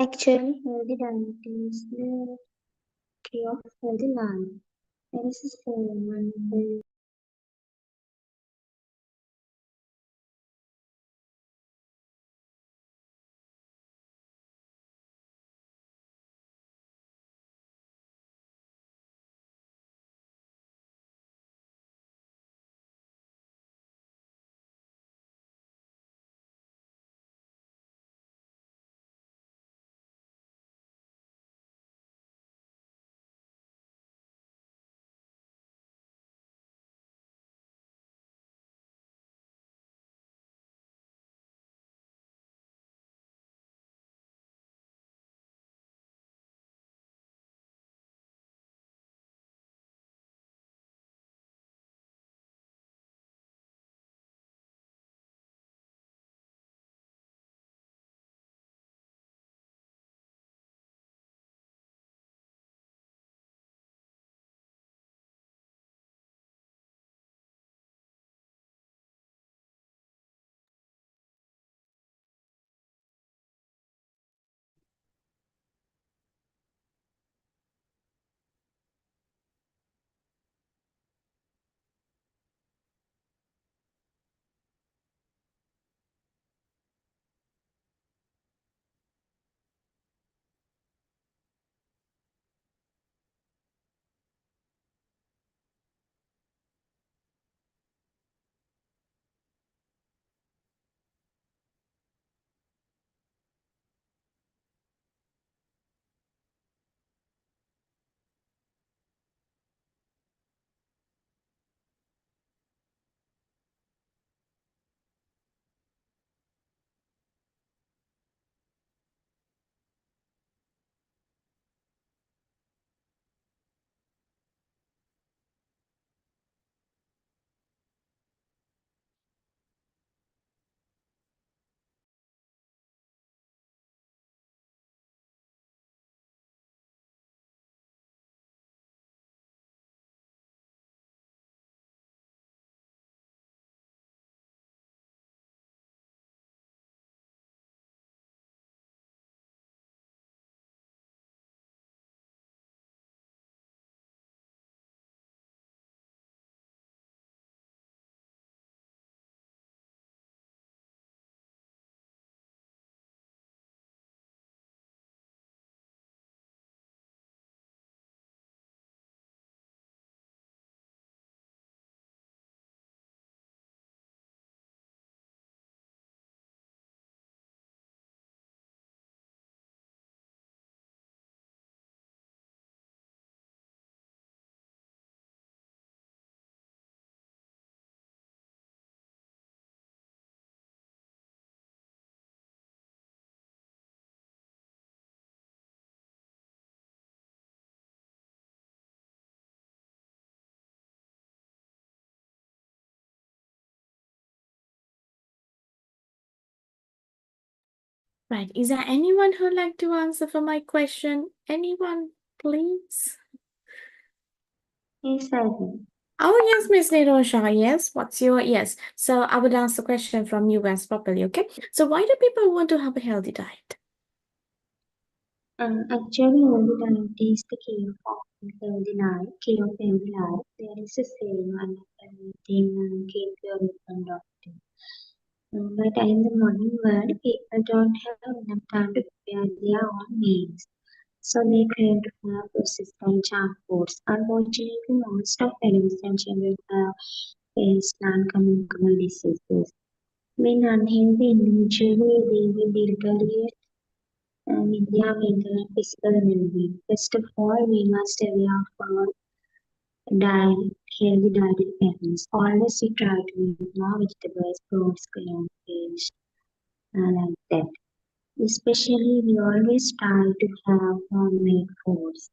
Actually, healthy diet is the key of healthy life. It is a one where Right. Is there anyone who'd like to answer for my question? Anyone, please? Yes, I will. Oh, yes, Miss Nirosha. Yes. What's your yes? So I will ask the question from you guys properly, okay? So why do people want to have a healthy diet? Actually, healthy diet is the key of healthy life. Key of healthy life. There is a saying, and everything keep your weapon doctor. But in the modern world, people don't have enough time to prepare their own meals. So they crave to have persistent junk foods. Unfortunately, most of television children have faced non-communicable diseases. When unhealthy individually, they will deteriorate with their mental and physical well-being. First of all, we must aware of our diet, healthy diet patterns. Always we try to eat more vegetables, fruits, grains, fish, like that. Especially, we always try to have homemade foods.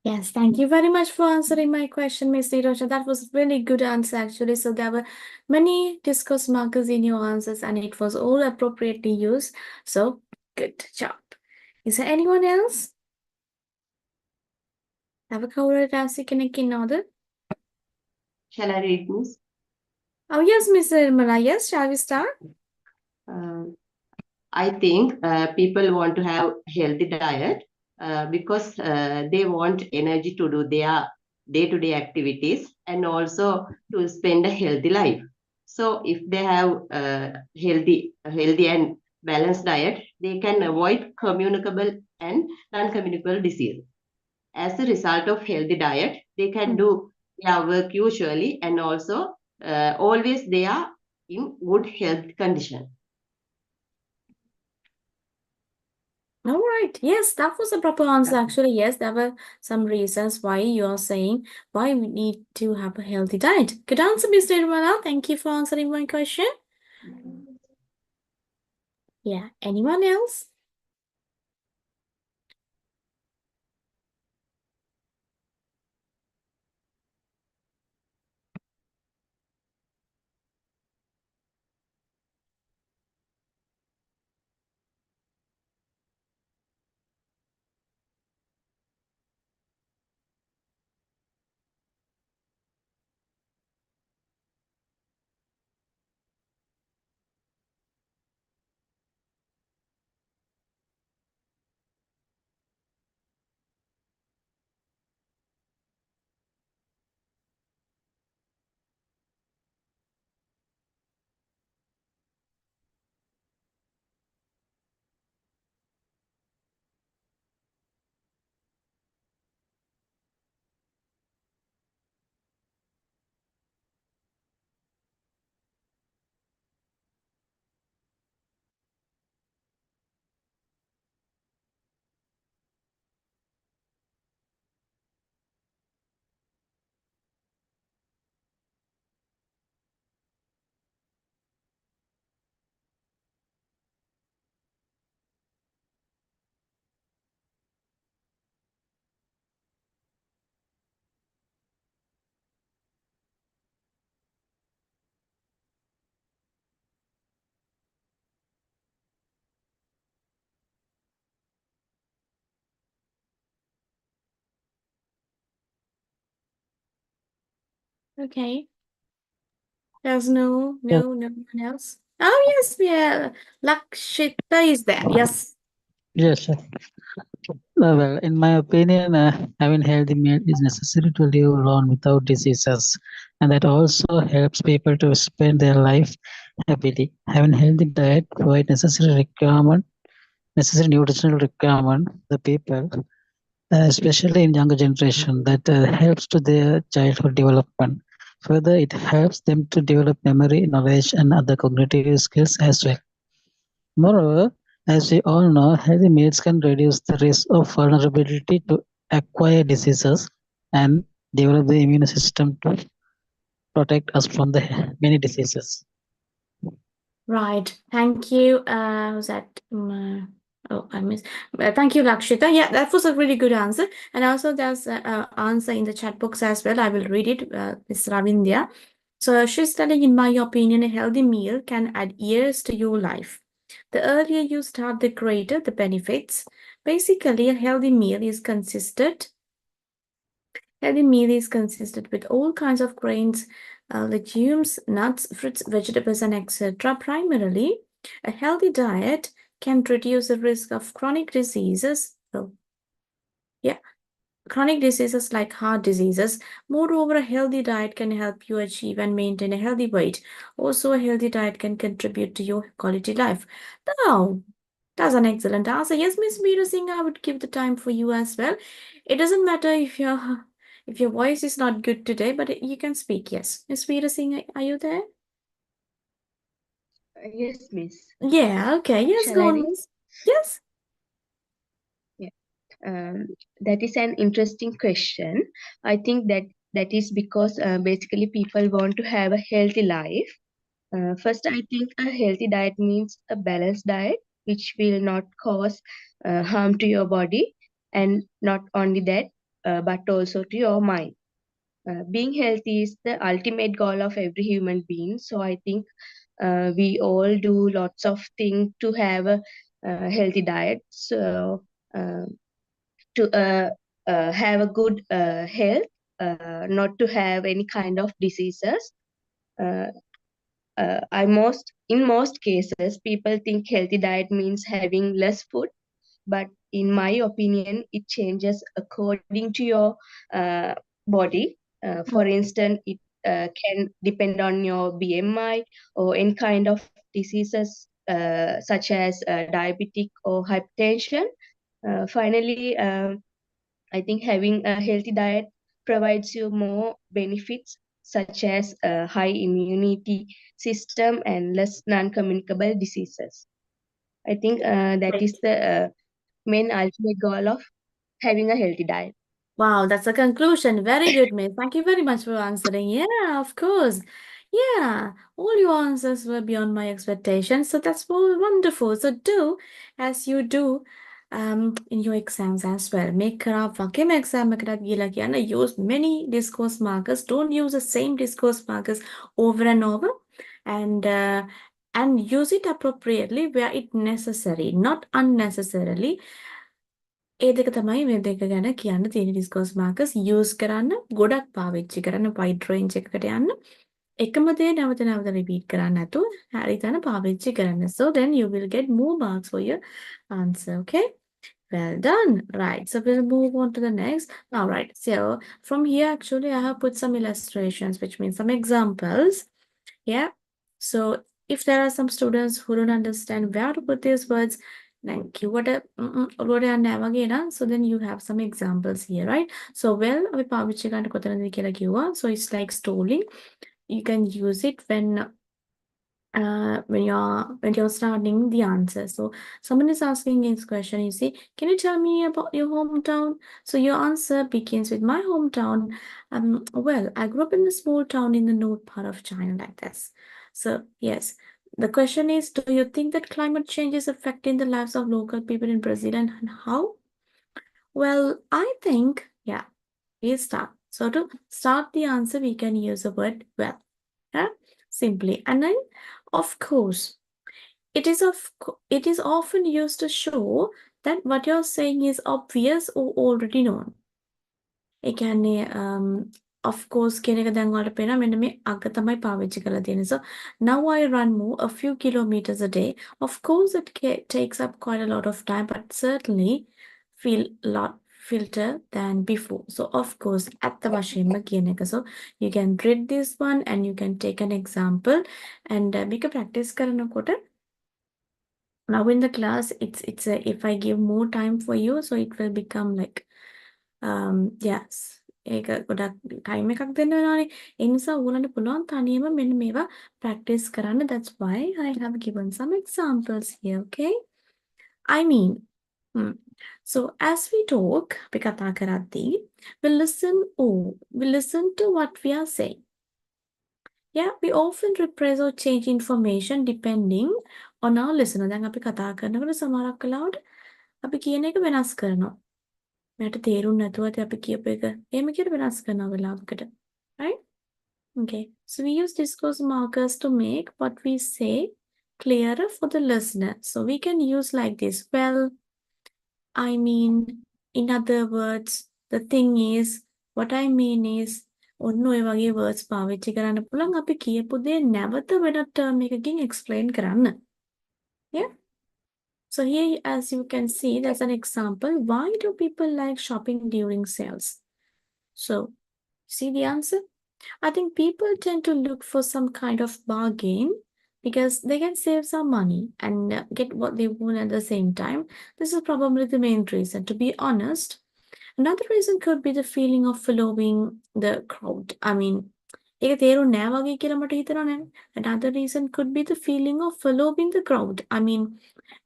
Yes, thank you very much for answering my question, Miss Nirosha. That was really good answer actually. So there were many discourse markers in your answers and it was all appropriately used. So good job. Is there anyone else? Have a covered answer in order? Shall I read, Miss? Oh yes, Miss Nirmala. Yes, shall we start? Uh, I think people want to have healthy diet because they want energy to do their day-to-day activities and also to spend a healthy life. So if they have healthy and balanced diet, they can avoid communicable and non-communicable disease. As a result of healthy diet, they can do their work usually and also always they are in good health condition. All right. Yes, that was a proper answer. Actually, yes, there were some reasons why you are saying why we need to have a healthy diet. Good answer, Miss Nirmala. Thank you for answering my question. Yeah. Anyone else? Okay. There's no one else. Oh yes, yeah. Lakshita is there. Yes. Yes, well, in my opinion, having healthy meal is necessary to live long without diseases, and that also helps people to spend their life happily. Having healthy diet provide necessary nutritional requirement the people, especially in younger generation, that helps to their childhood development. Further, it helps them to develop memory, knowledge, and other cognitive skills as well. Moreover, as we all know, healthy meals can reduce the risk of vulnerability to acquire diseases and develop the immune system to protect us from the many diseases. Right. Thank you. Was that? Oh, I missed. Thank you, Lakshita. Yeah, that was a really good answer. And also, there's an answer in the chat box as well. I will read it. Miss Ravindya. So she's telling, in my opinion, a healthy meal can add years to your life. The earlier you start, the greater the benefits. Basically, a healthy meal is consistent. Healthy meal is consistent with all kinds of grains, legumes, nuts, fruits, vegetables, and etc. Primarily, a healthy diet can reduce the risk of chronic diseases. So, yeah, chronic diseases like heart diseases. Moreover, a healthy diet can help you achieve and maintain a healthy weight. Also, a healthy diet can contribute to your quality life. Now, that's an excellent answer. Yes, Miss Meera Singh, I would give the time for you as well. It doesn't matter if your voice is not good today, but you can speak. Yes, Miss Meera Singh, are you there? Yes, miss. Yeah. Okay. Yes, Shall go I on, read? Miss. Yes. Yeah. That is an interesting question. I think that is because basically people want to have a healthy life. First, I think a healthy diet means a balanced diet, which will not cause harm to your body, and not only that, but also to your mind. Being healthy is the ultimate goal of every human being. So I think we all do lots of things to have a healthy diet. So to have a good health, not to have any kind of diseases. Uh, in most cases, people think healthy diet means having less food, but in my opinion, it changes according to your body. For instance, it can depend on your BMI or any kind of diseases such as diabetic or hypertension. Finally, I think having a healthy diet provides you more benefits such as a high immunity system and less non-communicable diseases. I think that Great. is the main ultimate goal of having a healthy diet. Wow, that's a conclusion. Very good, Miss. Thank you very much for answering. Yeah, of course. Yeah, all your answers were beyond my expectations. So that's wonderful. So do as you do in your exams as well. Make खराब वाकई में exam में खराब ये लगे ना, use many discourse markers. Don't use the same discourse markers over and over, and uh, and use it appropriately where it necessary, not unnecessarily. ඒ දෙක තමයි මේ දෙක ගැන කියන්න තියෙන ඩිස්කෝස් මාකර්ස් යූස් කරන්න ගොඩක් පාවිච්චි කරන්න වයිඩ් රේන්ජ් එකකට යන්න එකම දේ නැවත නැවත රිපීට් කරන්න නැතුව හරි තැන පාවිච්චි කරන්න. So then you will get more marks for your answer. Okay, well done. Right, so we'll move on to the next. All right, so from here actually I have put some illustrations, which means some examples. Yeah, so if there are some students who don't understand where to put these words, then keyword so then you have some examples here, right? So well, so it's like stalling. You can use it when you're starting the answer. So someone is asking this question, you see, can you tell me about your hometown? So your answer begins with my hometown. Well, I grew up in a small town in the north part of China, like this. So yes, the question is, do you think that climate change is affecting the lives of local people in Brazil, and how? Well, I think, yeah, we'll start. So to start the answer, we can use the word well. Yeah? Simply. And then, of course, it is often used to show that what you're saying is obvious or already known. ඒ කියන්නේ of course කියන එක දැන් ඔයාලට පේනවා මෙන්න මේ අග තමයි පාවිච්චි කරලා තියෙන්නේ. So now I run more a few kilometers a day. Of course it takes up quite a lot of time, but certainly feel lot filter than before. So of course at the වශයෙන්ම කියන එක. So you can read this one and you can take an example and මේක practice කරනකොට now in the class it's if I give more time for you, so it will become like yes, ඒක ගොඩක් time එකක් දෙන්න වෙනවානේ. ඒ නිසා ඕගොල්ලන්ට පුළුවන් තනියම මෙන්න මේවා practice කරන්න. That's why I have given some examples here, okay? I mean, so as we talk, අපි කතා කරද්දී we listen to what we are saying. Yeah, we often repress or change information depending on our listener. දැන් අපි කතා කරනකොට සමහරක් වෙලාවට අපි කියන එක වෙනස් කරනවා. මට තේරුම් නැතුව අපි කියපු එක එහෙම කියලා වෙනස් කරනවා වෙලාවකට. Right? Okay, so we use discourse markers to make what we say clearer for the listener. So we can use like this. Well, I mean, in other words, the thing is, what I mean is, ඔන්න ඔය වගේ words පාවිච්චි කරන්න පුළුවන් අපි කියපු දේ නැවත වෙනත් term එකකින් explain කරන්න. Yeah. So here, as you can see, there's an example. Why do people like shopping during sales? So, see the answer? I think people tend to look for some kind of bargain because they can save some money and get what they want at the same time. This is probably the main reason. To be honest, another reason could be the feeling of following the crowd. I mean, ඒක තේරුම් නෑ වගේ කියලා මට හිතෙනවා නේද? Another reason could be the feeling of following the crowd. I mean,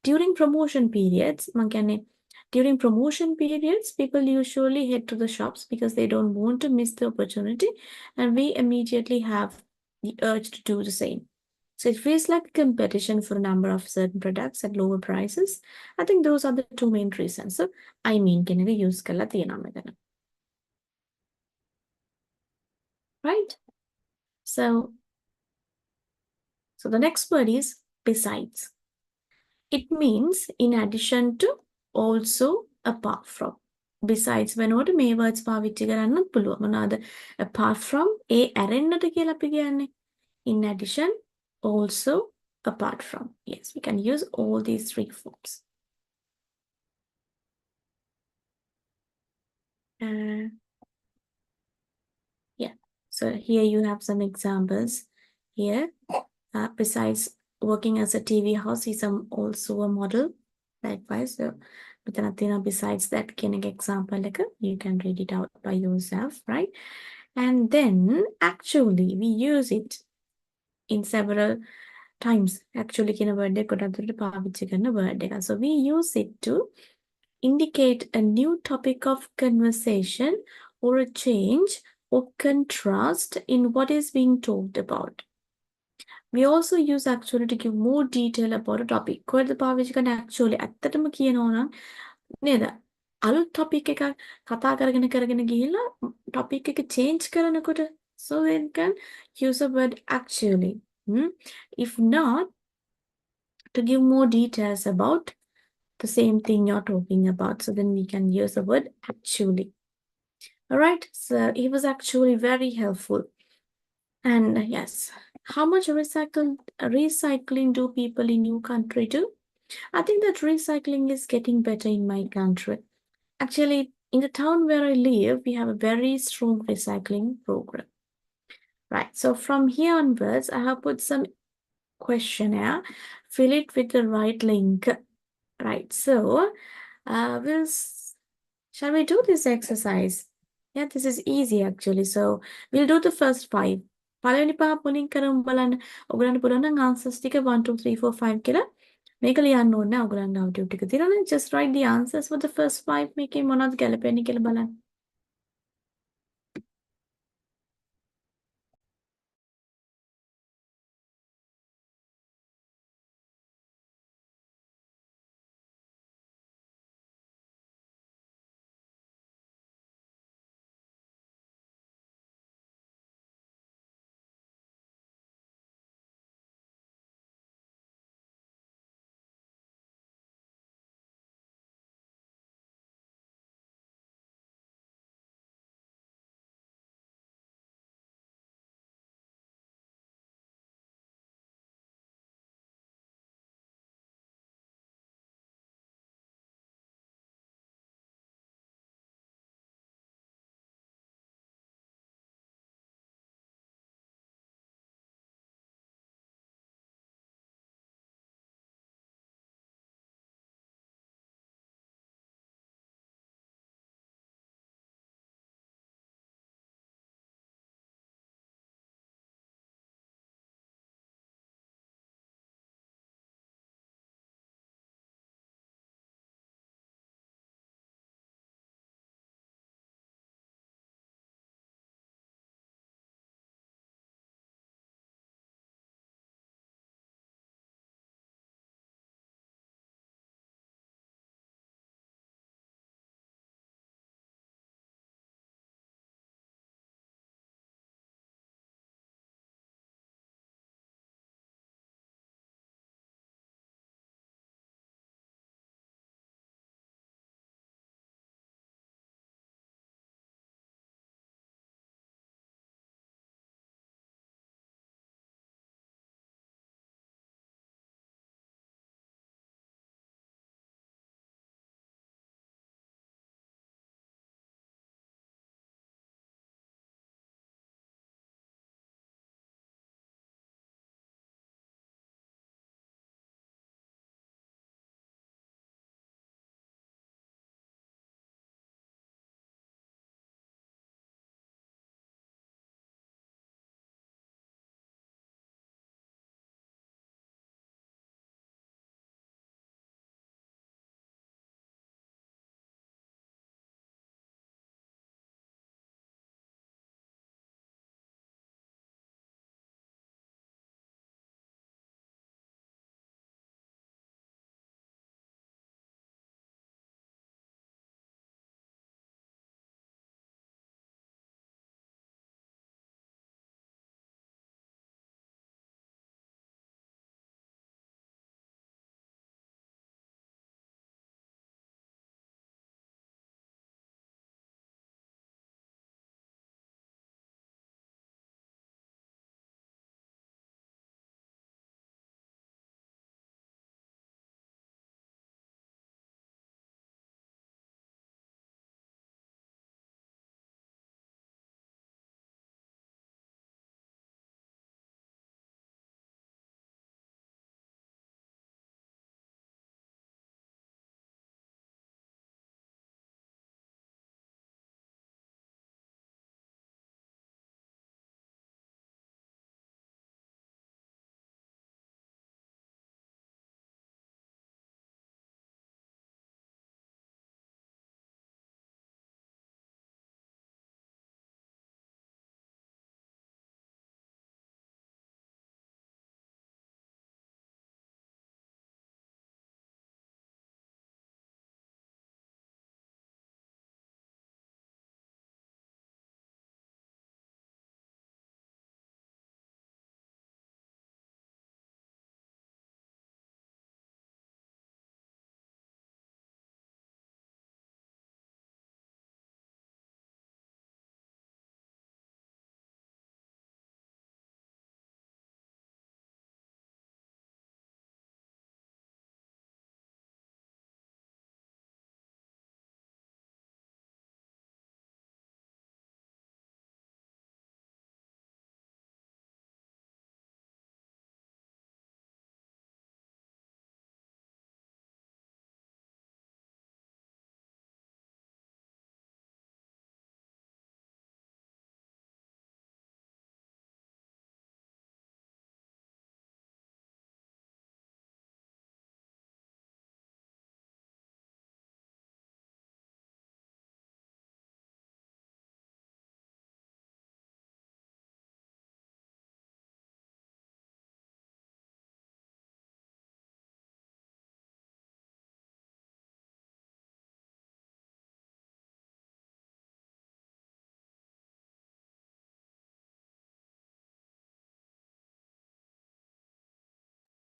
during promotion periods, මං කියන්නේ during promotion periods, people usually head to the shops because they don't want to miss the opportunity, and we immediately have the urge to do the same. So it feels like a competition for a number of certain products at lower prices. I think those are the two main reasons. So I mean කියන එක use කරලා තියෙනවා මෙතන. Right? So the next word is besides. It means in addition to, also, apart from. Besides වෙනකොට මේ words පාවිච්චි කරන්නත් පුළුවන්. මොනවාද? Apart from, ඒ ඇරෙන්නට කියලා අපි කියන්නේ. In addition, also, apart from. Yes, we can use all these three forms. Yeah, so here you have some examples. Here, besides working as a TV house, he's also a model. Likewise, so besides that කියන එක example එක, you can read it out by yourself, right? And then actually we use it in several times. Actually කියන word එක ගොඩක් දුරට පාවිච්චි කරන word එක. So we use it to indicate a new topic of conversation or a change or contrast in what is being talked about. We also use actually to give more detail about a topic. කොහෙද පාවිච්චි කරන්නේ actually ඇත්තටම කියනවා නම් නේද? අලුත් topic එකක් කතා කරගෙන ගිහිල්ලා topic එක change කරනකොට so we can use a word actually. If not, to give more details about the same thing you're talking about. So then we can use the word actually. All right. So it was actually very helpful. And yes, how much recycling do people in your country do? I think that recycling is getting better in my country. Actually, in the town where I live, we have a very strong recycling program. Right. So from here onwards, I have put some questionnaire. Fill it with the right link. Right. So shall we do this exercise? Yeah, this is easy actually. So we'll do the first 5. පළවෙනි පහ මුලින් කරමු බලන්න. ඔයගලන්ට පුළුවන් නම් answers ටික 1 2 3 4 5 කියලා මේක ලියන්න ඕනේ නැහැ. ඔයගලන්ට output ටික තියෙනවා. Just write the answers for the first 5 මේකේ මොනවද ගැලපෙන්නේ කියලා බලන්න.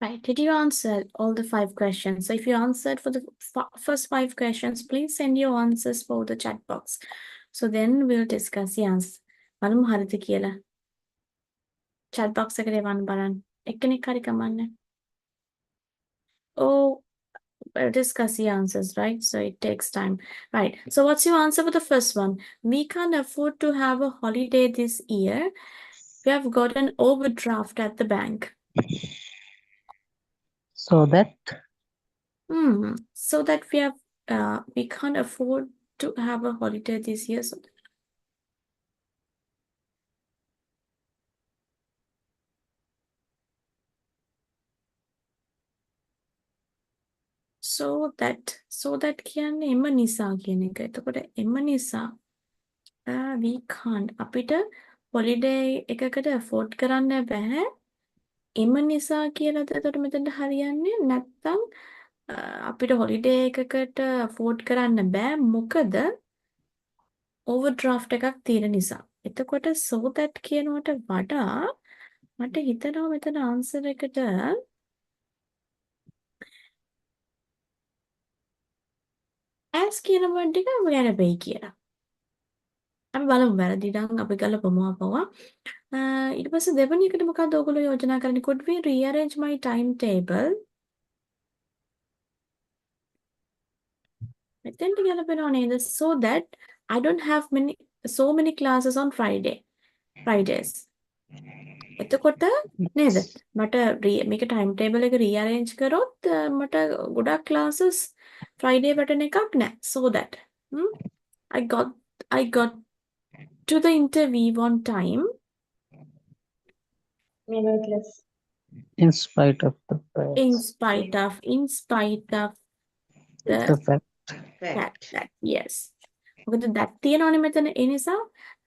Right. Did you answer all the 5 questions? So if you answered for the first 5 questions, please send your answers for the chat box. So then we'll discuss the answers. බලමු හරිද කියලා. chat box එකට එවන්න බලන්න. එක්කෙනෙක් හරි කමන්නේ. Oh, we'll discuss the answers, right? So it takes time. Right. So what's your answer for the first one? We can't afford to have a holiday this year. We have got an overdraft at the bank. So that So that we can't afford to have a holiday this year. So that කියන්නේ එම නිසා කියන එක. එතකොට එම නිසා we can't අපිට holiday එකකට afford කරන්න බෑ. එම නිසා කියලාද එතකොට මෙතනට හරියන්නේ නැත්නම් අපිට holiday එකකට afford කරන්න බෑ මොකද overdraft එකක් තියෙන නිසා. එතකොට so that කියනවට වඩා මට හිතෙනවා මෙතන answer එකට as කියන word එක ගැලපෙයි කියලා. අපි බලමු වැරදි නම් අපි ගලපමු අපවා. ඊට පස්සේ දෙවෙනි එකට මොකක්ද ඔයගොල්ලෝ යෝජනා කරන්නේ? Could we rearrange my timetable? මෙතෙන්ට ගැලපෙනව නේද? So that I don't have so many classes on Fridays. එතකොට නේද? මට මේක time table එක rearrange කරොත් මට ගොඩක් classes Friday වටන එකක් නැහැ. So that I got to the interview on time. Nevertheless. in spite of the In facts, spite of the fact. fact that yes. මොකද that තියෙනවනේ මෙතන ඒ නිසා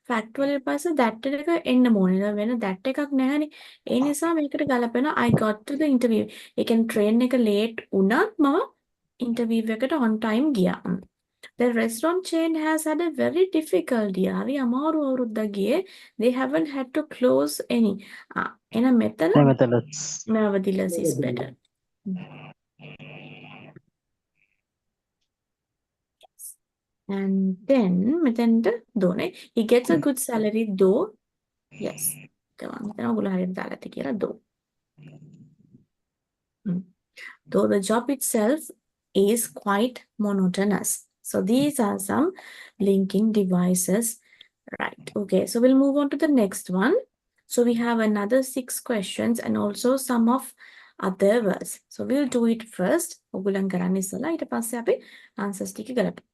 fact වල පස්සේ that එක එන්න ඕනේ. වෙන that එකක් නැහැනේ. ඒ නිසා මේකට ගලපෙන I got to the interview. ඒ කියන්නේ train එක late වුණත් මම interview එකට on time ගියා. The restaurant chain has had a very difficult year. හරි අමාරු අවුරුද්දක් ගියේ. They haven't had to close any. එහෙනම් මෙතන Nevertheless, nevertheless is better. And then මෙතෙන්ට දෝනේ. He gets a good salary though. Yes. මෙතන ඔයගොල්ලෝ හරියට දාලා ඇති කියලා though. Though the job itself is quite monotonous. So these are some linking devices. Right. Okay. So we'll move on to the next one. So we have another 6 questions and also some of other words. So we'll do it first. ඔයගොල්ලන් කරන්නේ ඉස්සලා ඊට පස්සේ අපි answers ටික ගලපමු.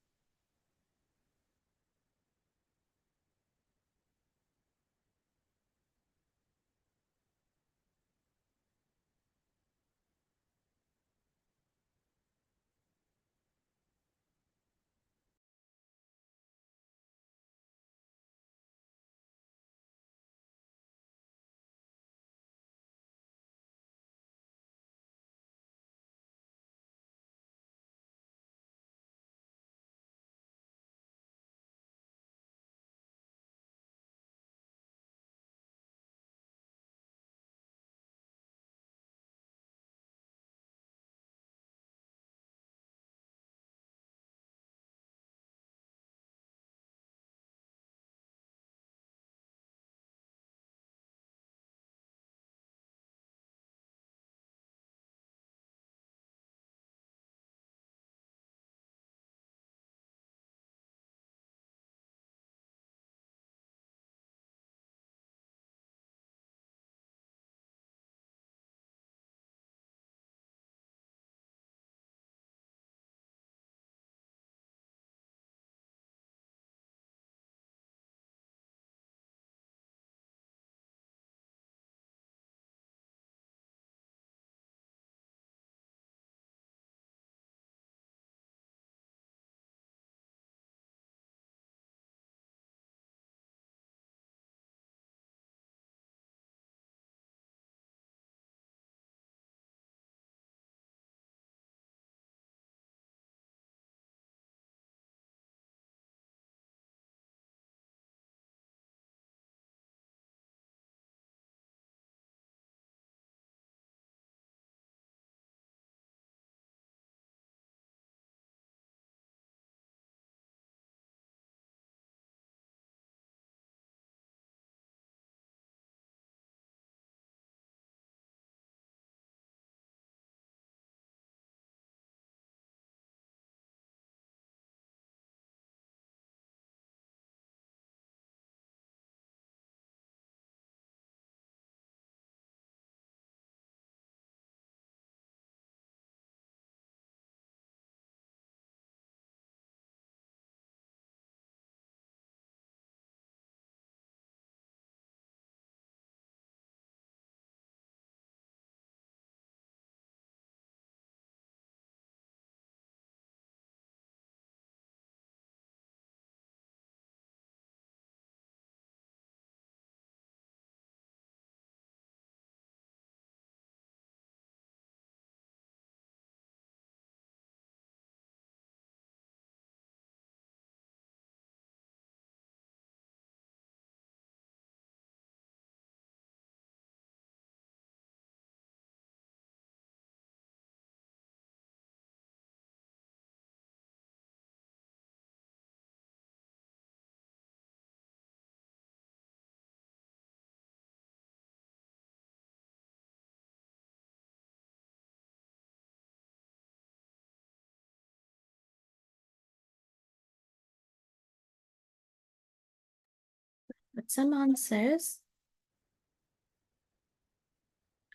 some answers.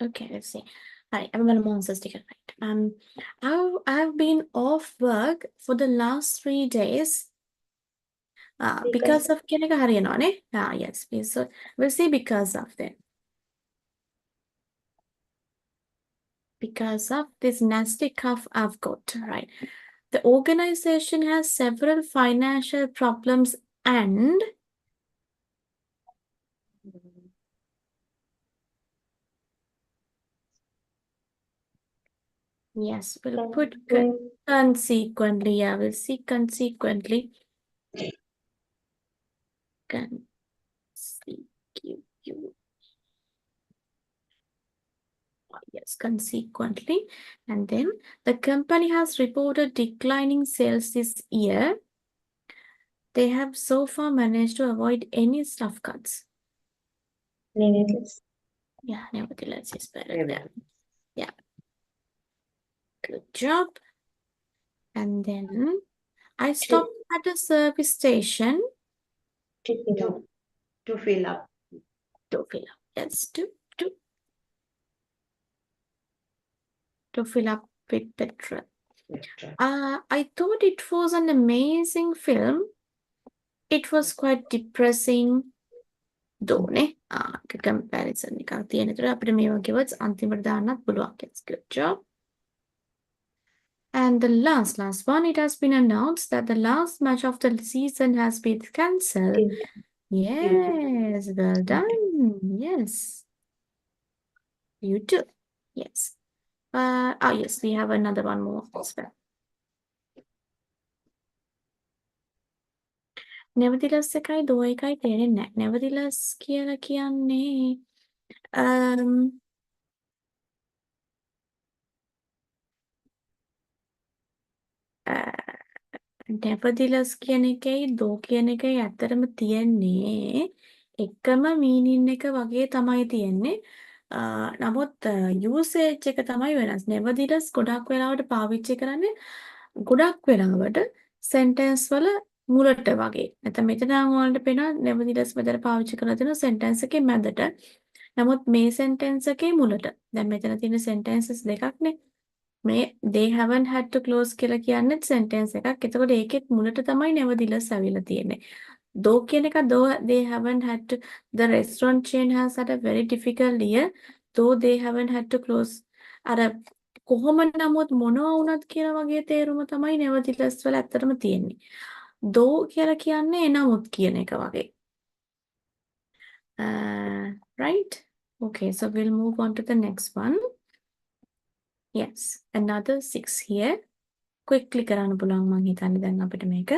Okay, let's see. All right, I'm gonna answer sticker right. I've been off work for the last 3 days. Because of කෙනෙක් හරියනවානේ. Yes, please. So we'll see because of then. Because of this nasty cough I've got, right? The organization has several financial problems and yes, we'll put consequently. Yeah, we'll see consequently. Yes, consequently. And then the company has reported declining sales this year. They have so far managed to avoid any staff cuts. Nevertheless. Yeah, nevertheless, it's better Nevertheless. than. Yeah. Good job. And then I stopped at a service station To fill up. To fill up. to fill up. Yes, to fill up with petrol. I thought it was an amazing film. It was quite depressing. දෝනේ comparison එකක් තියෙන. ඒතර අපිට මේ වගේ words අන්තිමට දාන්නත් පුළුවන්. It's good job. And the last one, it has been announced that the last match of the season has been cancelled. Yes, well done. Yes. You too. Yes. Yes, we have another one more as well. Nevertheless එකයි දෝ එකයි තේරෙන්නේ නැහැ. Nevertheless කියලා කියන්නේ nevertheless කියන එකයි දෝ කියන එකයි ඇත්තටම තියෙන්නේ එකම meaning එක වගේ තමයි තියෙන්නේ. නමුත් usage එක තමයි වෙනස්. nevertheless ගොඩක් වෙලාවට පාවිච්චි කරන්නේ ගොඩක් වෙලාවට sentence වල මුලට වගේ. නැත්නම් මෙතන ඔයාලට පේනවා nevertheless මෙතන පාවිච්චි කරලා තියෙනවා sentence එකේ මැදට. නමුත් මේ sentence එකේ මුලට. දැන් මෙතන තියෙන sentences දෙකක්නේ. මේ they haven't had to close කියලා කියන්නේත් sentence එකක්. එතකොට ඒකෙත් මුලට තමයි nevertheless ඇවිල්ලා තියෙන්නේ. though කියන එක though they haven't had to the restaurant chain has had a very difficult year though they haven't had to close අර කොහොම නමුත් මොනවා වුණත් කියන වගේ තේරුම තමයි nevertheless වල ඇත්තටම තියෙන්නේ. though කියලා කියන්නේ එනමුත් කියන එක වගේ. Right? Okay, so we'll move on to the next one. Yes, another 6 here. Quickly කරන්න පුළුවන් මං හිතන්නේ දැන් අපිට මේක.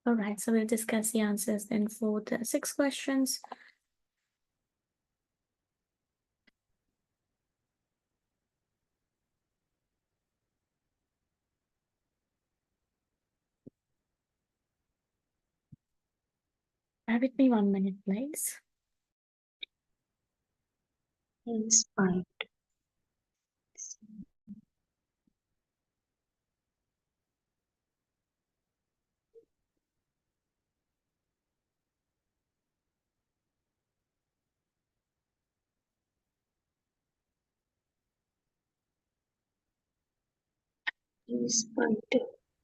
All right, so we'll discuss the answers then for the 6 questions. Bear with me 1 minute, please. Inspired. Inspired.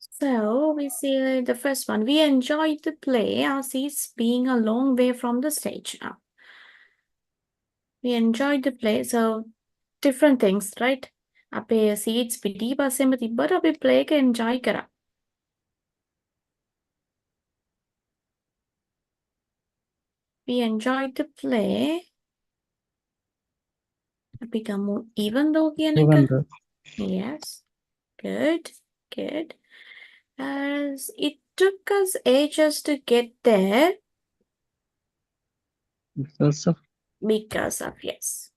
So we see the first one. We enjoyed the play, our seats being a long way from the stage. Now, we enjoyed the play. So different things, right? අපේ seats පිටි පස්සෙම තිබ්බට අපි play එක enjoy කරා. We enjoyed the play. අපි ගමු even though කියන එක. Even though. Yes. Good. Good. As it took us ages to get there Because of because of yes.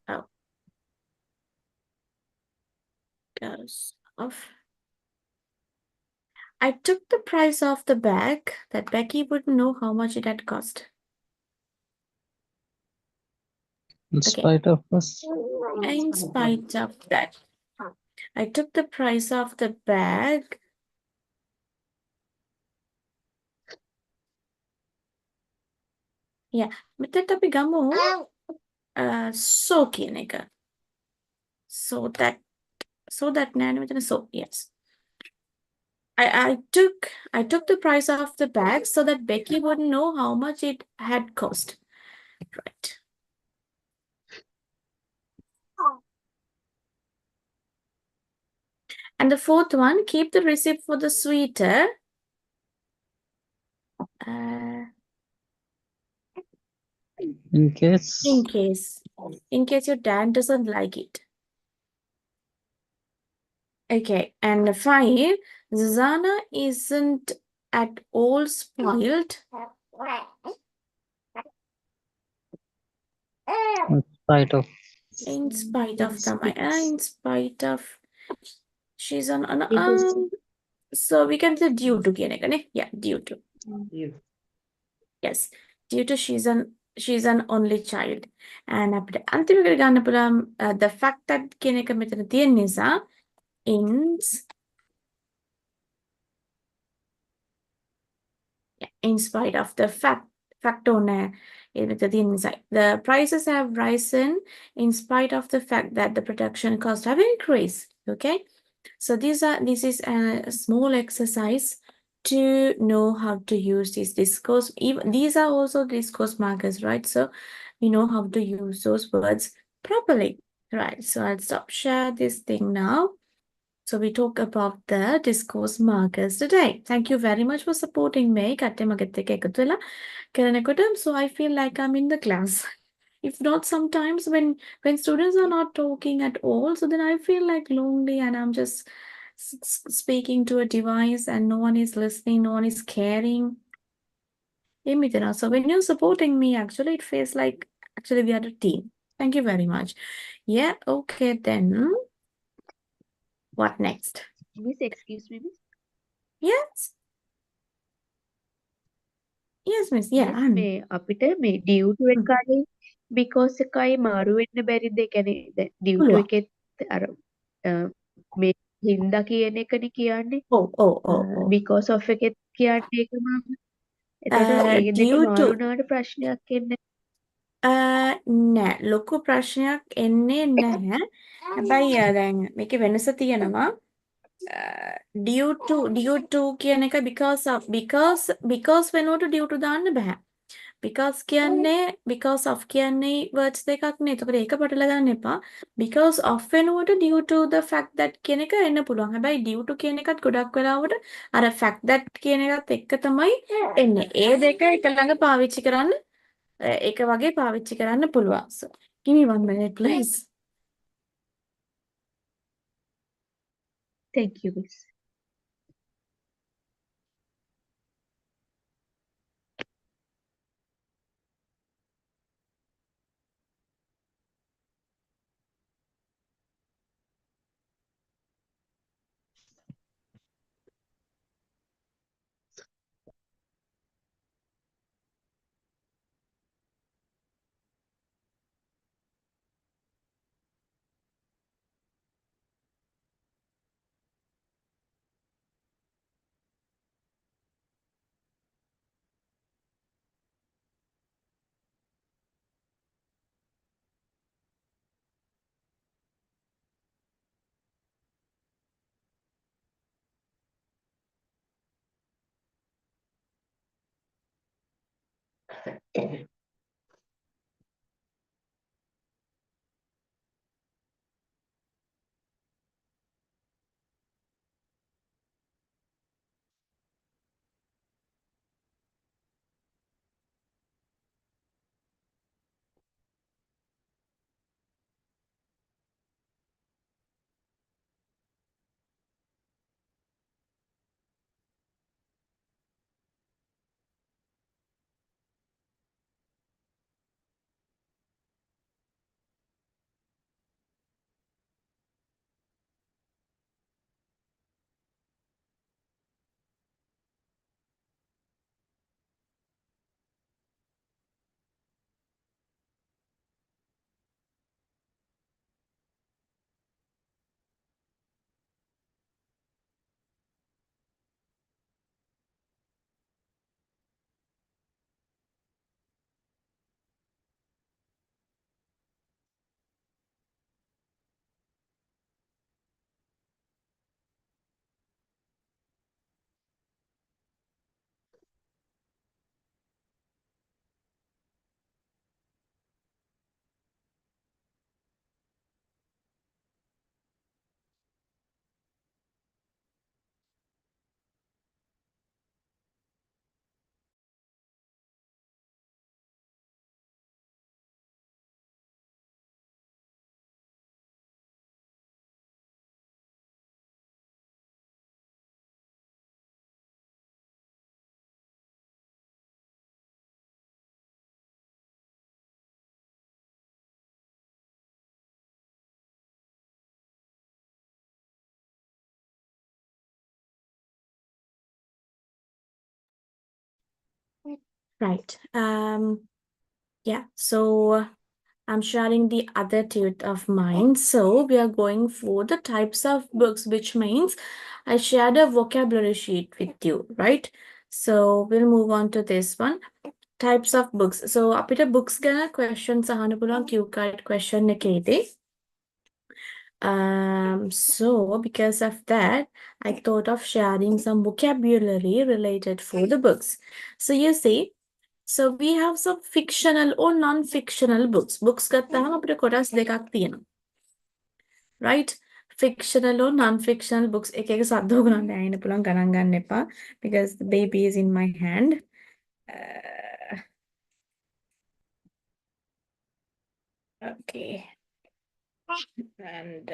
Oh. Because of. I took the price of the bag that Becky wouldn't know how much it had cost. in Okay. spite of us. In spite of that, I took the price of the bag. Yeah. මෙතනට අපි ගමු so කියන එක. So that නෑනේ මෙතන so yes. I took the price of the bag so that Becky wouldn't know how much it had cost. Right. And the fourth one, keep the receipt for the sweater. In case In case your dad doesn't like it. Okay, and 5, Zuzana isn't at all spoiled. in spite of In spite of the in spite of she's on Because- so we can say due to කියන එක නේ. Yeah, due to. Yes, due to she's an only child. And අපිට අන්තිමකට ගන්න පුළුවන් the fact that කියන එක මෙතන තියෙන නිසා in spite of the fact on the prices have risen in spite of the fact that the production costs have increased. Okay, so this is a small exercise to know how to use these discourse. Even these are also discourse markers, right? So we know how to use those words properly, right? So I'll stop share this thing now. So we talk about the discourse markers today. Thank you very much for supporting me. කට්ටිය මගෙත් එක්ක එකතු වෙලා කරනකොට so I feel like I'm in the class. If not, sometimes when students are not talking at all, so then I feel like lonely and I'm just speaking to a device and no one is listening, no one is caring. So when you're supporting me, actually it feels like actually we are a team. Thank you very much. Yeah, okay then. What next? Miss, excuse me, miss. Yes. Yes, miss. Yeah. Miss, මේ අපිට මේ due to එකයි because එකයි මාරු වෙන්න බැරිද? ඒ කියන්නේ දැන් due to පුළුවන්. එකෙත් අර මේ හින්දා කියන එකනේ කියන්නේ. Oh. because of එකෙත් කියන්නේ ඒකම. එතකොට ඒ දෙක Due මාරු to වුණාට ප්‍රශ්නයක් එන්නේ නෑ ලොකු ප්‍රශ්නයක් එන්නේ නැහැ. හැබැයි දැන් මේකේ වෙනස තියෙනවා. due to කියන එක because වෙනුවට due to දාන්න බෑ. because of කියන්නේ words දෙකක් නේ. එතකොට ඒක පටල ගන්න එපා. because of වෙනුවට due to the fact that කියන එක එන්න පුළුවන්. හැබැයි due to කියන එකත් ගොඩක් වෙලාවට අර fact that කියන එකත් එක්ක තමයි එන්නේ. ඒ දෙක එක ළඟ පාවිච්චි කරන්න ඒක වගේ පාවිච්චි කරන්න පුළුවන්. So give me 1 minute please. Thank you, Miss. Right. Yeah. So I'm sharing the other tip of mine. So we are going for the types of books, which means I shared a vocabulary sheet with you, right? So we'll move on to this one. Types of books. So අපිට books ගැන questions අහන්න පුළුවන් cue card question එකේදී. So because of that, I thought of sharing some vocabulary related for the books. So you see, so we have some fictional or non-fictional books. Books ගත්තාම අපිට කොටස් දෙකක් තියෙනවා. Right? Fictional or non-fictional books. එක එක සද්ද ඕගොල්ලන්ට ඇහෙන්න පුළුවන් ගණන් ගන්න එපා because the baby is in my hand. Okay. And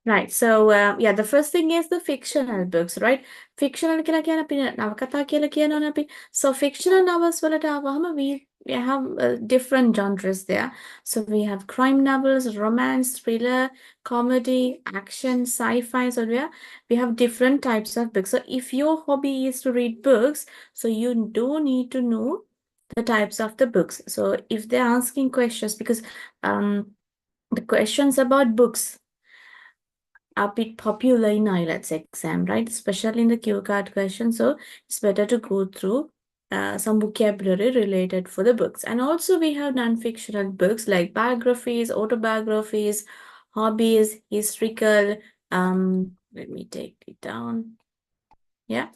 Right. So, yeah, the first thing is the fictional books, right? Fictional කියලා කියන අපි නවකතා කියලා කියනවනේ අපි. So, fictional novels වලට ආවහම we have different genres there. So, we have crime novels, romance, thriller, comedy, action, sci-fi. So, we have different types of books. So, if your hobby is to read books, so you do need to know the types of the books. So, if they're asking questions, because the questions about books a bit popular in IELTS exam, right? Especially in the cue card question. So it's better to go through some vocabulary related for the books. And also we have non-fictional books like biographies, autobiographies, hobbies, historical. Let me take it down. Yeah.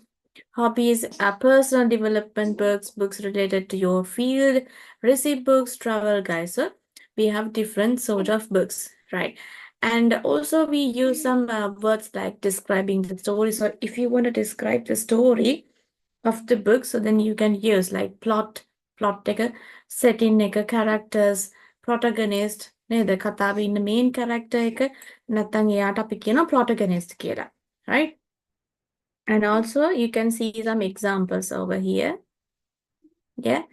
Hobbies are personal development books, books related to your field, receipt books, travel guides. So we have different sort of books, right? And also we use some words like describing the story. So if you want to describe the story of the book, so then you can use like plot එක, setting එක, characters, protagonist, නේද? කතාවේ ඉන්න main character එක නැත්නම් එයාට අපි කියනවා protagonist කියලා, right? And also you can see some examples over here. Yeah.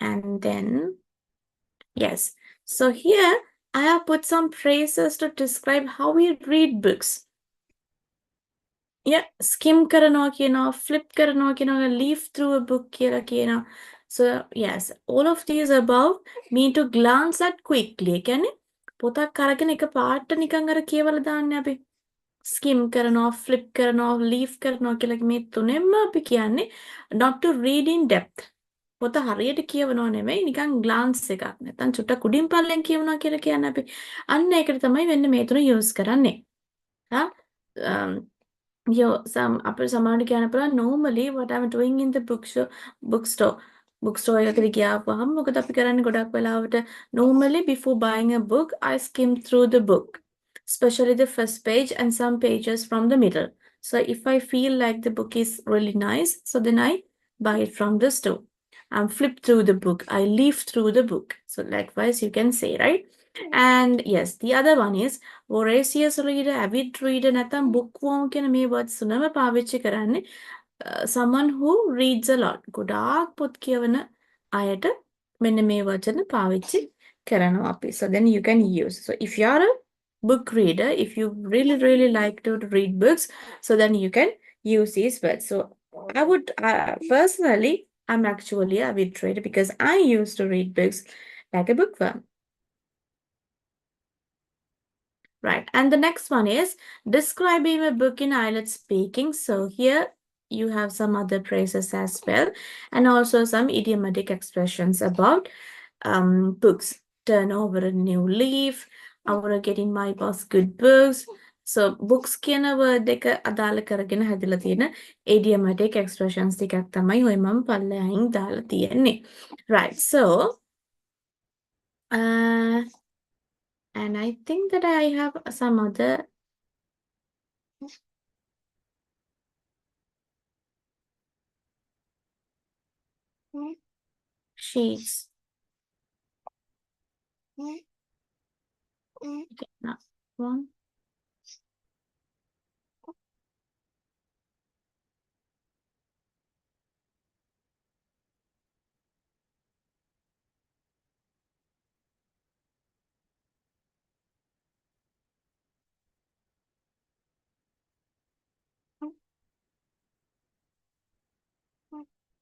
And then, yes. So here I have put some phrases to describe how we read books. Yeah, skim කරනවා කියනවා, flip කරනවා කියනවා, leaf through a book කියලා කියනවා. So yes, all of these above mean to glance at quickly. ඒ කියන්නේ පොතක් අරගෙන එක පාට නිකන් අර කියවලා දාන්නේ අපි. Skim කරනවා, flip කරනවා, leaf කරනවා කියලා මේ තුනෙන්ම අපි කියන්නේ not to read in depth. පොත හරියට කියවනවා නෙමෙයි නිකන් glance එකක්. නැත්නම් චුට්ටක් උඩින් පල්ලෙන් කියවනවා කියලා කියන්නේ අපි. අන්න ඒකට තමයි වෙන්නේ මේ තුන use කරන්නේ. හා some අපේ සමහරට කියන්න පුළුවන් normally what I'm doing in the bookstore එකකට ගියාම මොකද අපි කරන්නේ ගොඩක් වෙලාවට normally before buying a book I skim through the book, especially the first page and some pages from the middle. So if I feel like the book is really nice, so then I buy it from the store. I flip through the book, I leaf through the book. So likewise you can say, right? And yes, the other one is voracious reader, avid reader, නැත්නම් bookworm කියන මේ words තුනම පාවිච්චි කරන්නේ someone who reads a lot. ගොඩාක් පොත් කියවන අයට මෙන්න මේ වචන පාවිච්චි කරනවා අපි. So then you can use. So if you are a book reader, if you really like to read books, so then you can use these words. So I would personally, I'm actually a avid reader because I used to read books like a bookworm. Right. And the next one is describing a book in IELTS speaking. So here you have some other phrases as well, and also some idiomatic expressions about books. Turn over a new leaf. I want to get in my boss good books. So books කියන word එක අදාළ කරගෙන හැදිලා තියෙන idiomatic expressions ටිකක් තමයි ඔය මම පල්ලෙහායින් දාලා තියෙන්නේ. Right. So and I think that I have some other sheets. Okay, now one.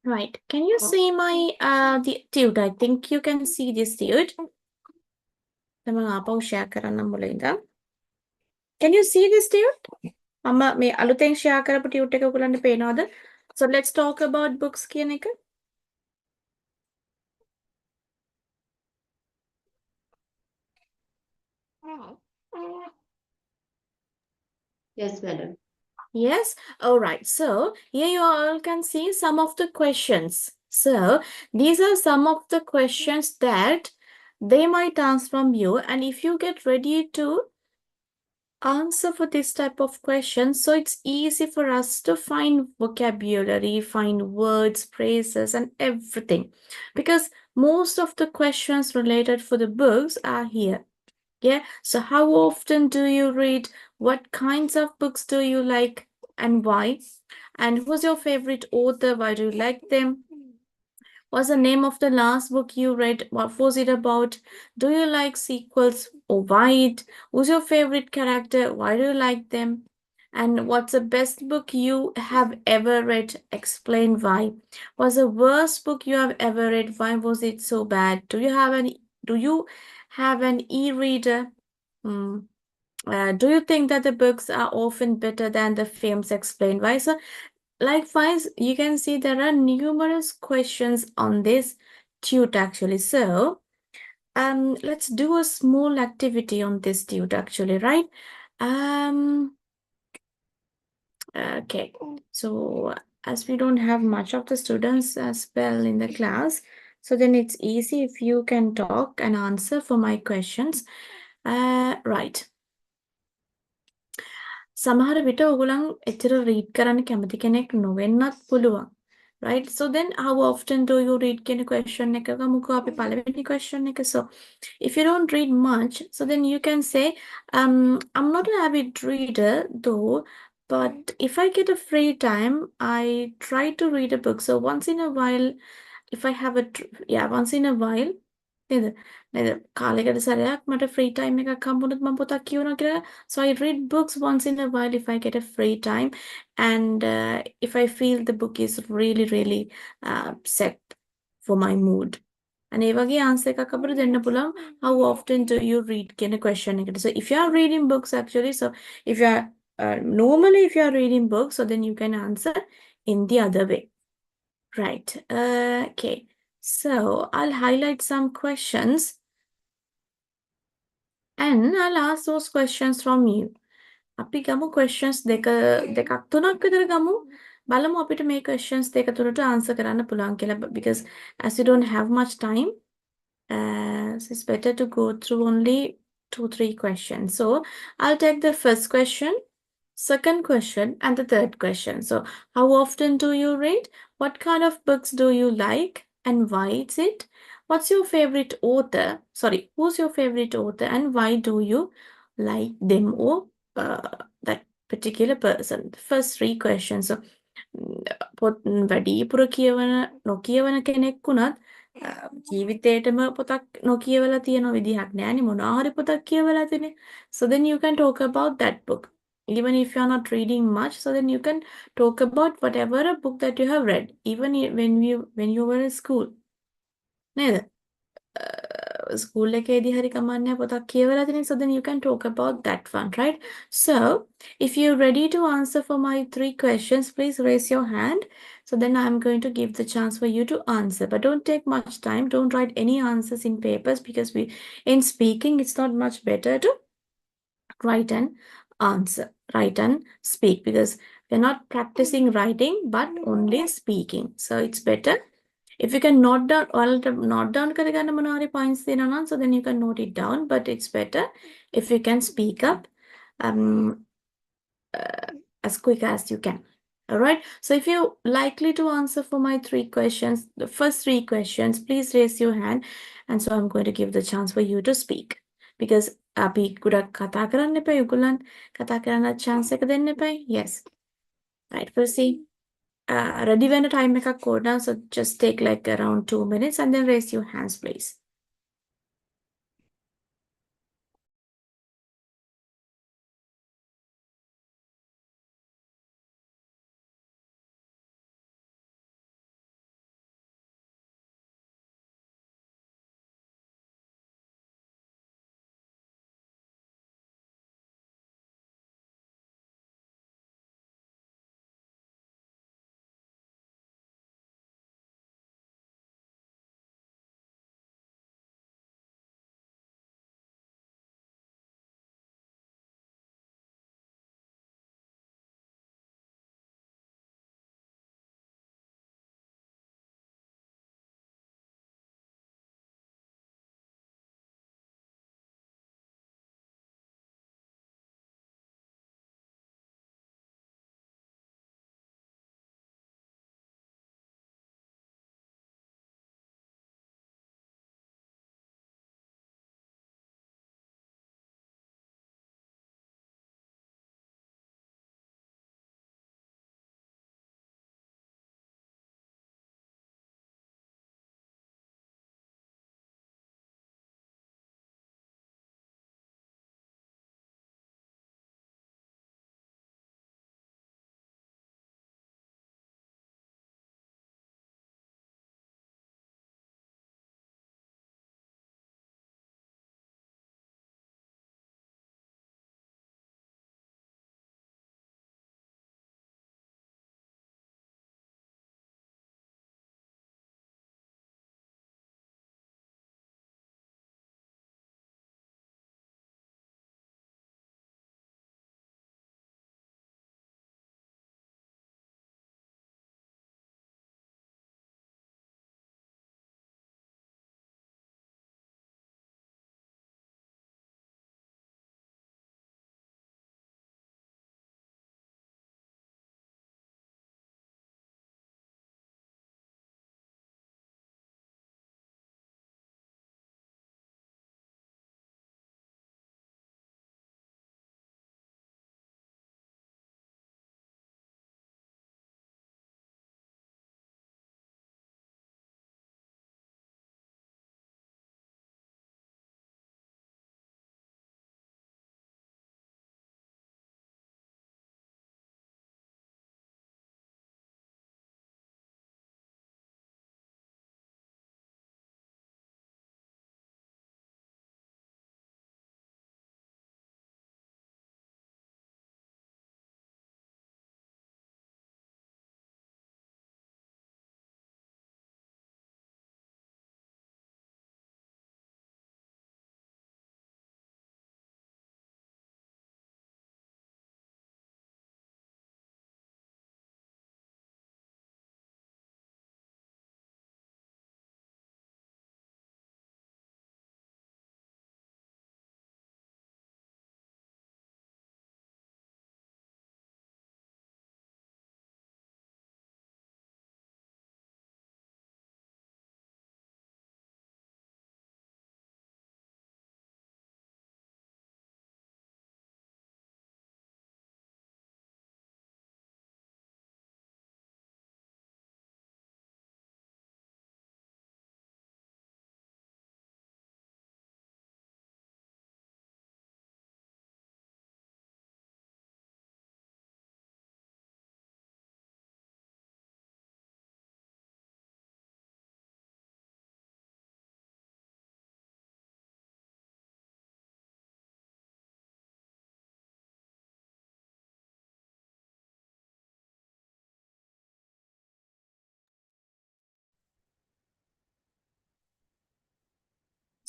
Right. Can you see my the dude? I think you can see this dude. share Can you see this dude? මම මේ අලුතෙන් share කරපු dude එක ඔයගොල්ලන්ට පේනවද? So let's talk about books කියන එක. Yes, madam. Yes. All right. So here you all can see some of the questions. So these are some of the questions that they might answer from you. And if you get ready to answer for this type of questions, so it's easy for us to find vocabulary, find words, phrases, and everything. Because most of the questions related for the books are here. Yeah. So how often do you read? What kinds of books do you like and why? And who's your favorite author? Why do you like them? What's the name of the last book you read? What was it about? Do you like sequels or why? Who's your favorite character? Why do you like them? And what's the best book you have ever read? Explain why. What's the worst book you have ever read? Why was it so bad? Do you have an e-reader? Hmm. Do you think that the books are often better than the films? Explain why. So likewise, you can see there are numerous questions on this tute actually. So, let's do a small activity on this tute actually, right? Um, okay. So, as we don't have much of the students as well in the class, so then it's easy if you can talk and answer for my questions. Right. සමහර විට ඔයගොල්ලන් එච්චර read කරන්න කැමති කෙනෙක් නොවෙන්නත් පුළුවන්. Right? So then how often do you read කියන question එක ගමුකෝ අපි පළවෙනි question එක. So if you don't read much, so then you can say, I'm not an avid reader though, but if I get a free time, I try to read a book. So once in a while, if I have once in a while, නේද? නේද? කාලයකට සැරයක් මට free time එකක් හම්බුනොත් මම පොතක් කියවනවා කියලා. So I read books once in a while if I get a free time, and if I feel the book is really, really set for my mood. And ඒ වගේ answer එකක් අපිට දෙන්න පුළුවන්. How often do you read කියන question එකට. So if you are reading books actually, so if you are normally if you are reading books, so then you can answer in the other way. Right. Okay. So I'll highlight some questions and I'll ask those questions from you. අපි ගමු questions දෙකක් තුනක් විතර ගමු. බලමු අපිට මේ questions දෙක තුනට answer කරන්න පුළුවන් කියලා. Because as you don't have much time, so it's better to go through only 2-3 questions. So I'll take the first question, second question, and the third question. So how often do you read? What kind of books do you like and why is it? What's your favorite author? Sorry, who's your favorite author and why do you like them or that particular person? The first 3 questions. So වැඩිපුර කියවන නොකියවන කෙනෙක් වුණත් ජීවිතේටම පොතක් නොකියවලා තියෙන විදිහක් නෑනේ මොනවා හරි පොතක් කියවලා තියෙන්නේ. So then you can talk about that book. Even if you're not reading much, so then you can talk about whatever a book that you have read, even when you were in school. නේද? School එකේදී හරි කමන්නේ පොතක් කියවලා තියෙන, so then you can talk about that one, right? So if you're ready to answer for my 3 questions, please raise your hand. So then I'm going to give the chance for you to answer, but don't take much time. Don't write any answers in papers because in speaking it's not much better to write and write and speak, because we're not practicing writing but only speaking. So it's better if you can note down කරගන්න මොනවා points දෙනවා නම්, so then you can note it down, but it's better if you can speak up as quick as you can. All right. So if you're likely to answer for my 3 questions, the first 3 questions, please raise your hand. And so I'm going to give the chance for you to speak. Because අපි ගොඩක් කතා කරන්න එපා. ඔයගොල්ලන් කතා කරන්න chance එක දෙන්න එපා. Yes. Right, proceed. Ready when a time එකක් code down, so just take like around 2 minutes and then raise your hands, please.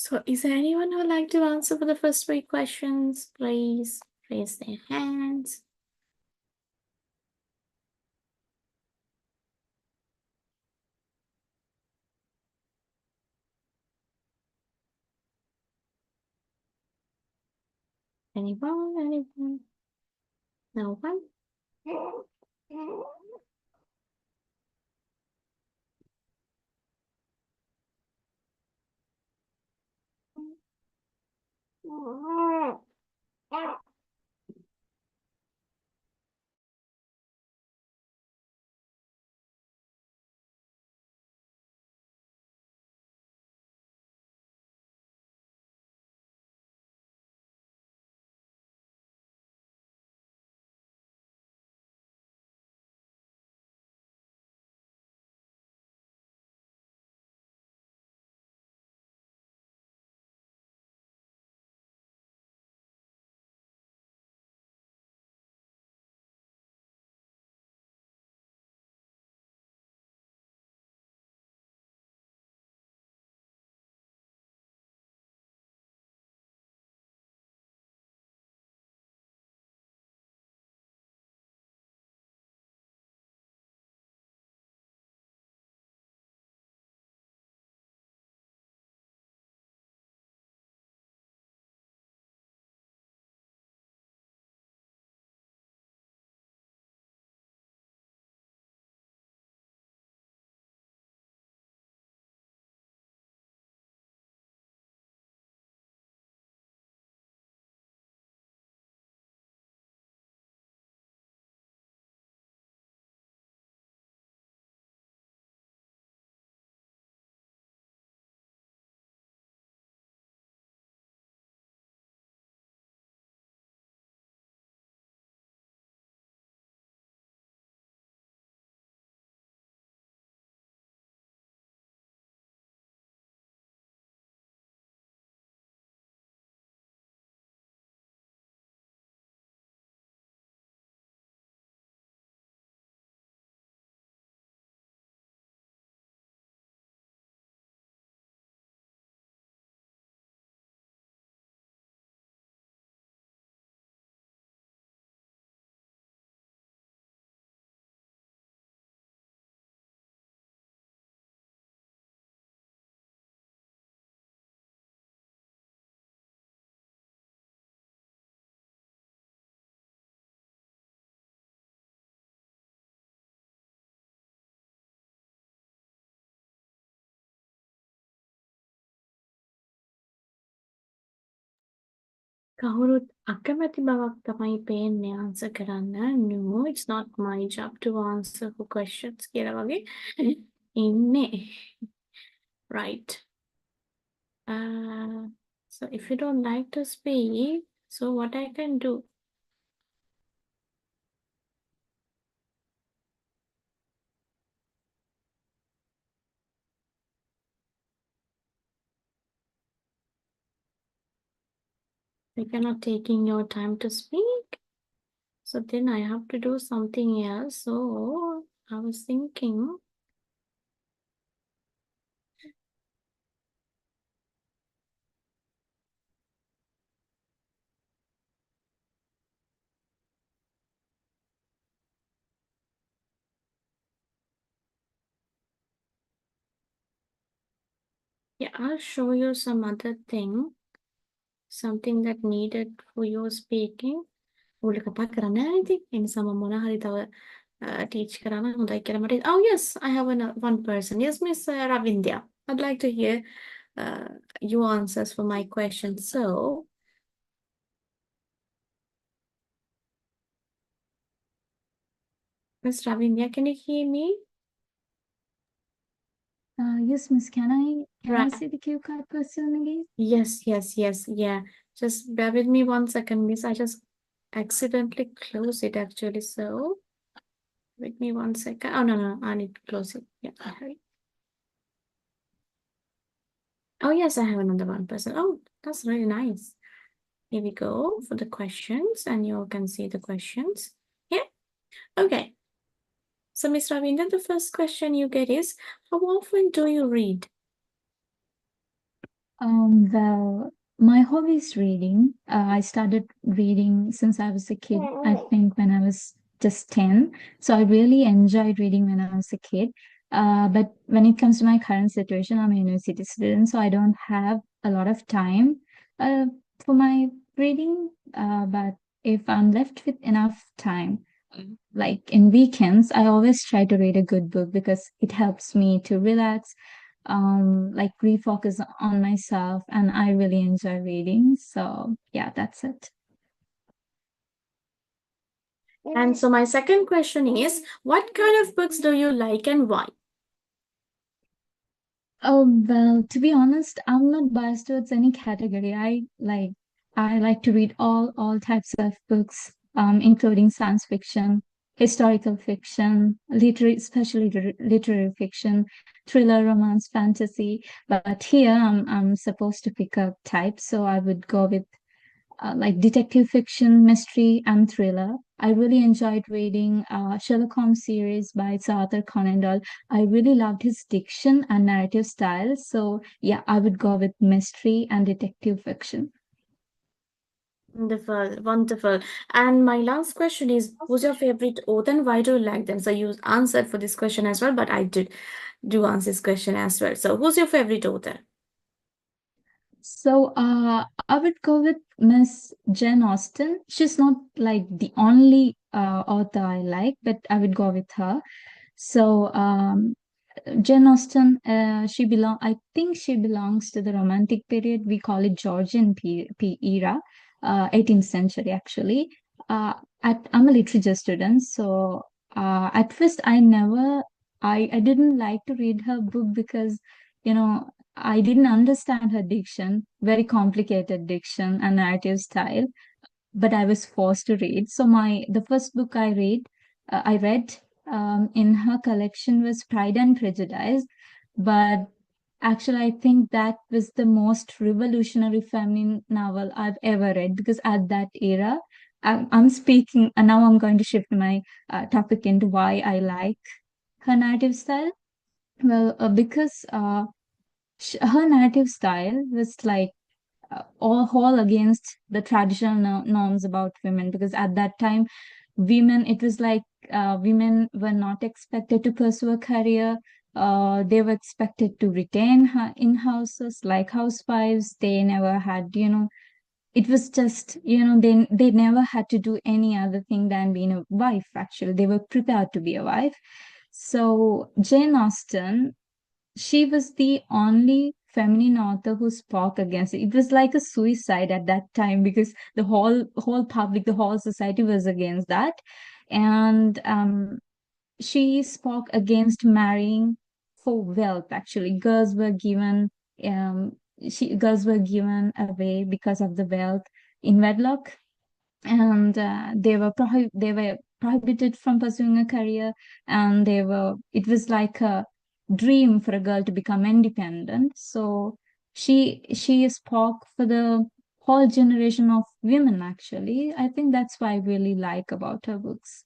So is there anyone who would like to answer for the first 3 questions? Please raise their hands. Anyone? Anyone? No one? කවුරුත් අකමැති බවක් තමයි පේන්නේ answer කරන්න. No, it's not my job to answer for questions කියලා වගේ ඉන්නේ. Right. So if you don't like to speak, so what I can do? If you're not taking your time to speak, so then I have to do something else. So I was thinking, yeah, I'll show you some other thing, something that needed for your speaking. ඔයාලා කතා කරන්න නැහැ ඉතින්. ඒ නිසා මම මොනවා හරි තව teach කරන්න හොඳයි කියලා මට. Oh yes, I have one person. Yes, Miss Ravindya. I'd like to hear your answers for my questions. So, Miss Ravindya, can you hear me? Yes, Miss. Can I Right. see the cue card question again? Yes, yeah. Just bear with me 1 second, Miss. I just accidentally closed it actually. So, with me 1 second. Oh, no, I need to close it. Yeah, I have it. Oh, yes, I have another one person. Oh, that's really nice. Here we go for the questions, and you all can see the questions. Yeah, okay. So, Miss Ravinda, the first question you get is, how often do you read? Well, my hobby is reading. I started reading since I was a kid, I think when I was just 10. So I really enjoyed reading when I was a kid. But when it comes to my current situation, I'm a university student, so I don't have a lot of time uh, for my reading. But if I'm left with enough time, like in weekends, I always try to read a good book because it helps me to relax, like refocus on myself, and I really enjoy reading. So yeah, that's it. And so my second question is, what kind of books do you like and why? Oh, well, to be honest, I'm not biased towards any category. I like to read all types of books, including science fiction, historical fiction, literary, especially literary fiction, thriller, romance, fantasy. But here I'm supposed to pick a type, so I would go with like detective fiction, mystery, and thriller. I really enjoyed reading Sherlock Holmes series by Sir Arthur Conan Doyle. I really loved his diction and narrative style. So yeah, I would go with mystery and detective fiction. Wonderful, wonderful. And my last question is, who's your favorite author and why do you like them? So you answered for this question as well, but I did do answer this question as well. So who's your favorite author? So I would go with Miss Jane Austen. She's not like the only author I like, but I would go with her. So Jane Austen, I think she belongs to the Romantic period. We call it Georgian era, 18th century actually. Uh, I'm a literature student, so at first I didn't like to read her book because, you know, I didn't understand her diction, very complicated diction and narrative style, but I was forced to read. So the first book I read in her collection was Pride and Prejudice, but actually I think that was the most revolutionary feminine novel I've ever read because at that era, I'm speaking, and now I'm going to shift my topic into why I like her narrative style. Well, because her narrative style was like all against the traditional norms about women, because at that time women, it was like women were not expected to pursue a career. They were expected to retain in houses like housewives. They never had, it was just, they never had to do any other thing than being a wife. Actually, they were prepared to be a wife. So Jane Austen, she was the only feminine author who spoke against it. It was like a suicide at that time because the whole public, the whole society was against that. And she spoke against marrying for wealth. Actually, um, girls were given away because of the wealth in wedlock, and they were prohibited from pursuing a career, and it was like a dream for a girl to become independent. So she spoke for the whole generation of women. Actually, I think that's why I really like about her books.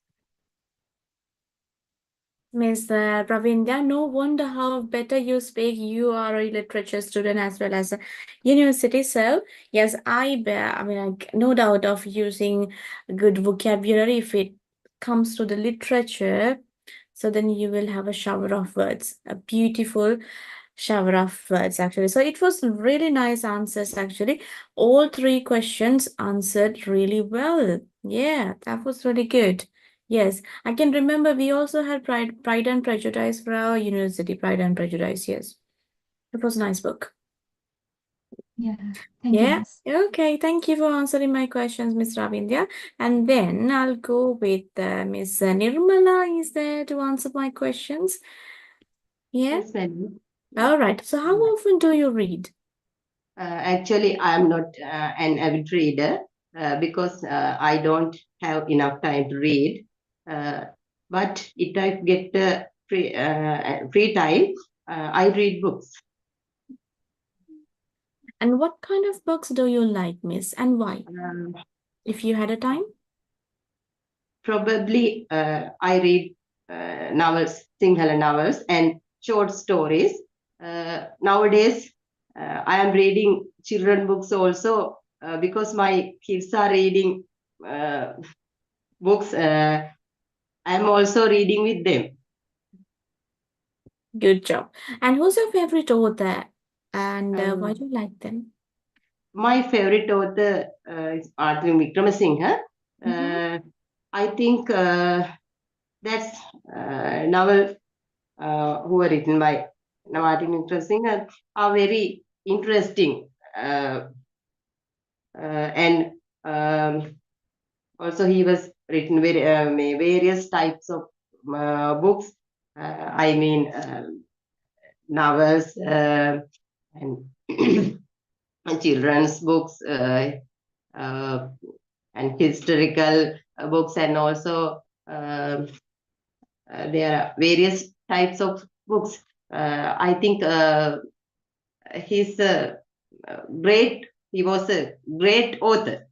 Miss Ravindra, no wonder how better you speak. You are a literature student as well as a university. So, yes, I mean, no doubt of using good vocabulary if it comes to the literature. So then you will have a shower of words, a beautiful shower of words actually. So it was really nice answers actually. All three questions answered really well. Yeah, that was really good. Yes, I can remember we also had Pride and Prejudice for our university. Pride and Prejudice, yes. It was a nice book. Yeah, thank you, Yeah, Miss. okay. Thank you for answering my questions, Miss Ravindra. And then I'll go with Miss Nirmala is there to answer my questions. Yeah. Yes, madam. All right. So how often do you read? Actually, I'm not an avid reader because I don't have enough time to read. But if I get free time, I read books. And what kind of books do you like, Miss, and why? If you had a time? Probably I read novels, Sinhala novels, and short stories. Nowadays, I am reading children books also because my kids are reading books. I am also reading with them. Good job. And who's your favorite author? And why Um, do you like them? My favorite author is Arthur Vikramasinghe. I think that's novel who are written by Martin Vikramasinghe are very interesting and also he was written very various types of books. I mean novels and children's books and historical books, and also there are various types of books. I think he's a great. He was a great author.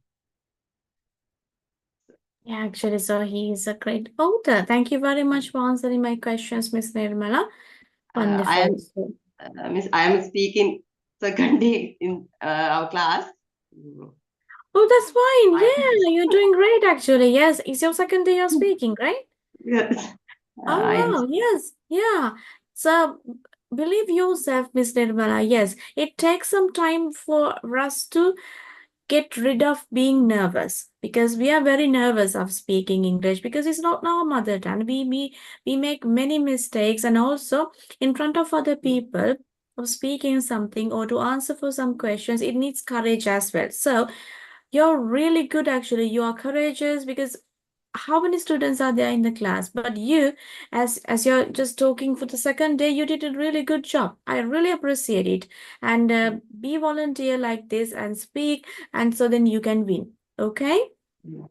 Yeah, actually, so he's a great author. Thank you very much for answering my questions, Miss Nirmala. I Wonderful. am I am speaking second day in our class. Oh, that's fine. I, Yeah, you're doing great, actually. Yes, it's your second day of speaking, right? yes, Oh, I am. wow. Yes. Yeah. So believe yourself, Miss Nirmala. Yes, it takes some time for us to get rid of being nervous, because we are very nervous of speaking English because it's not our mother tongue. We make many mistakes, and also in front of other people of speaking something or to answer for some questions, it needs courage as well. So you're really good, actually. You are courageous, because how many students are there in the class? But you, as you're just talking for the second day, you did a really good job. I really appreciate it. And be volunteer like this and speak, and so then you can win. Okay?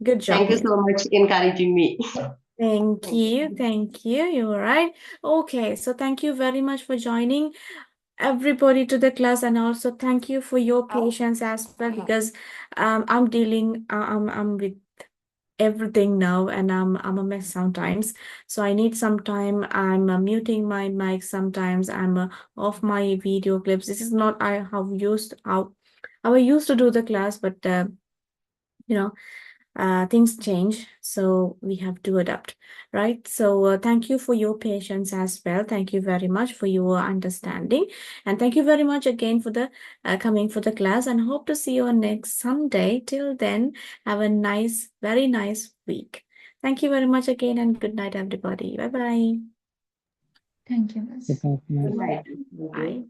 Good job, Thank you Miss. so much encouraging me. Thank Thank you. you. Thank you. You're right. Okay, so thank you very much for joining everybody to the class, and also thank you for your patience as well, because I'm with everything now, and I'm a mess sometimes, so I need some time. I'm muting my mic sometimes. I'm off my video clips. This is not how I used to do the class, but you know things change, so we have to adapt, right? So thank you for your patience as well. Thank you very much for your understanding, and thank you very much again for the coming for the class, and hope to see you on next Sunday. Till then, have a nice, very nice week. Thank you very much again, and good night, everybody. Bye bye. Thank you, Miss. Good night. Thank you. Bye.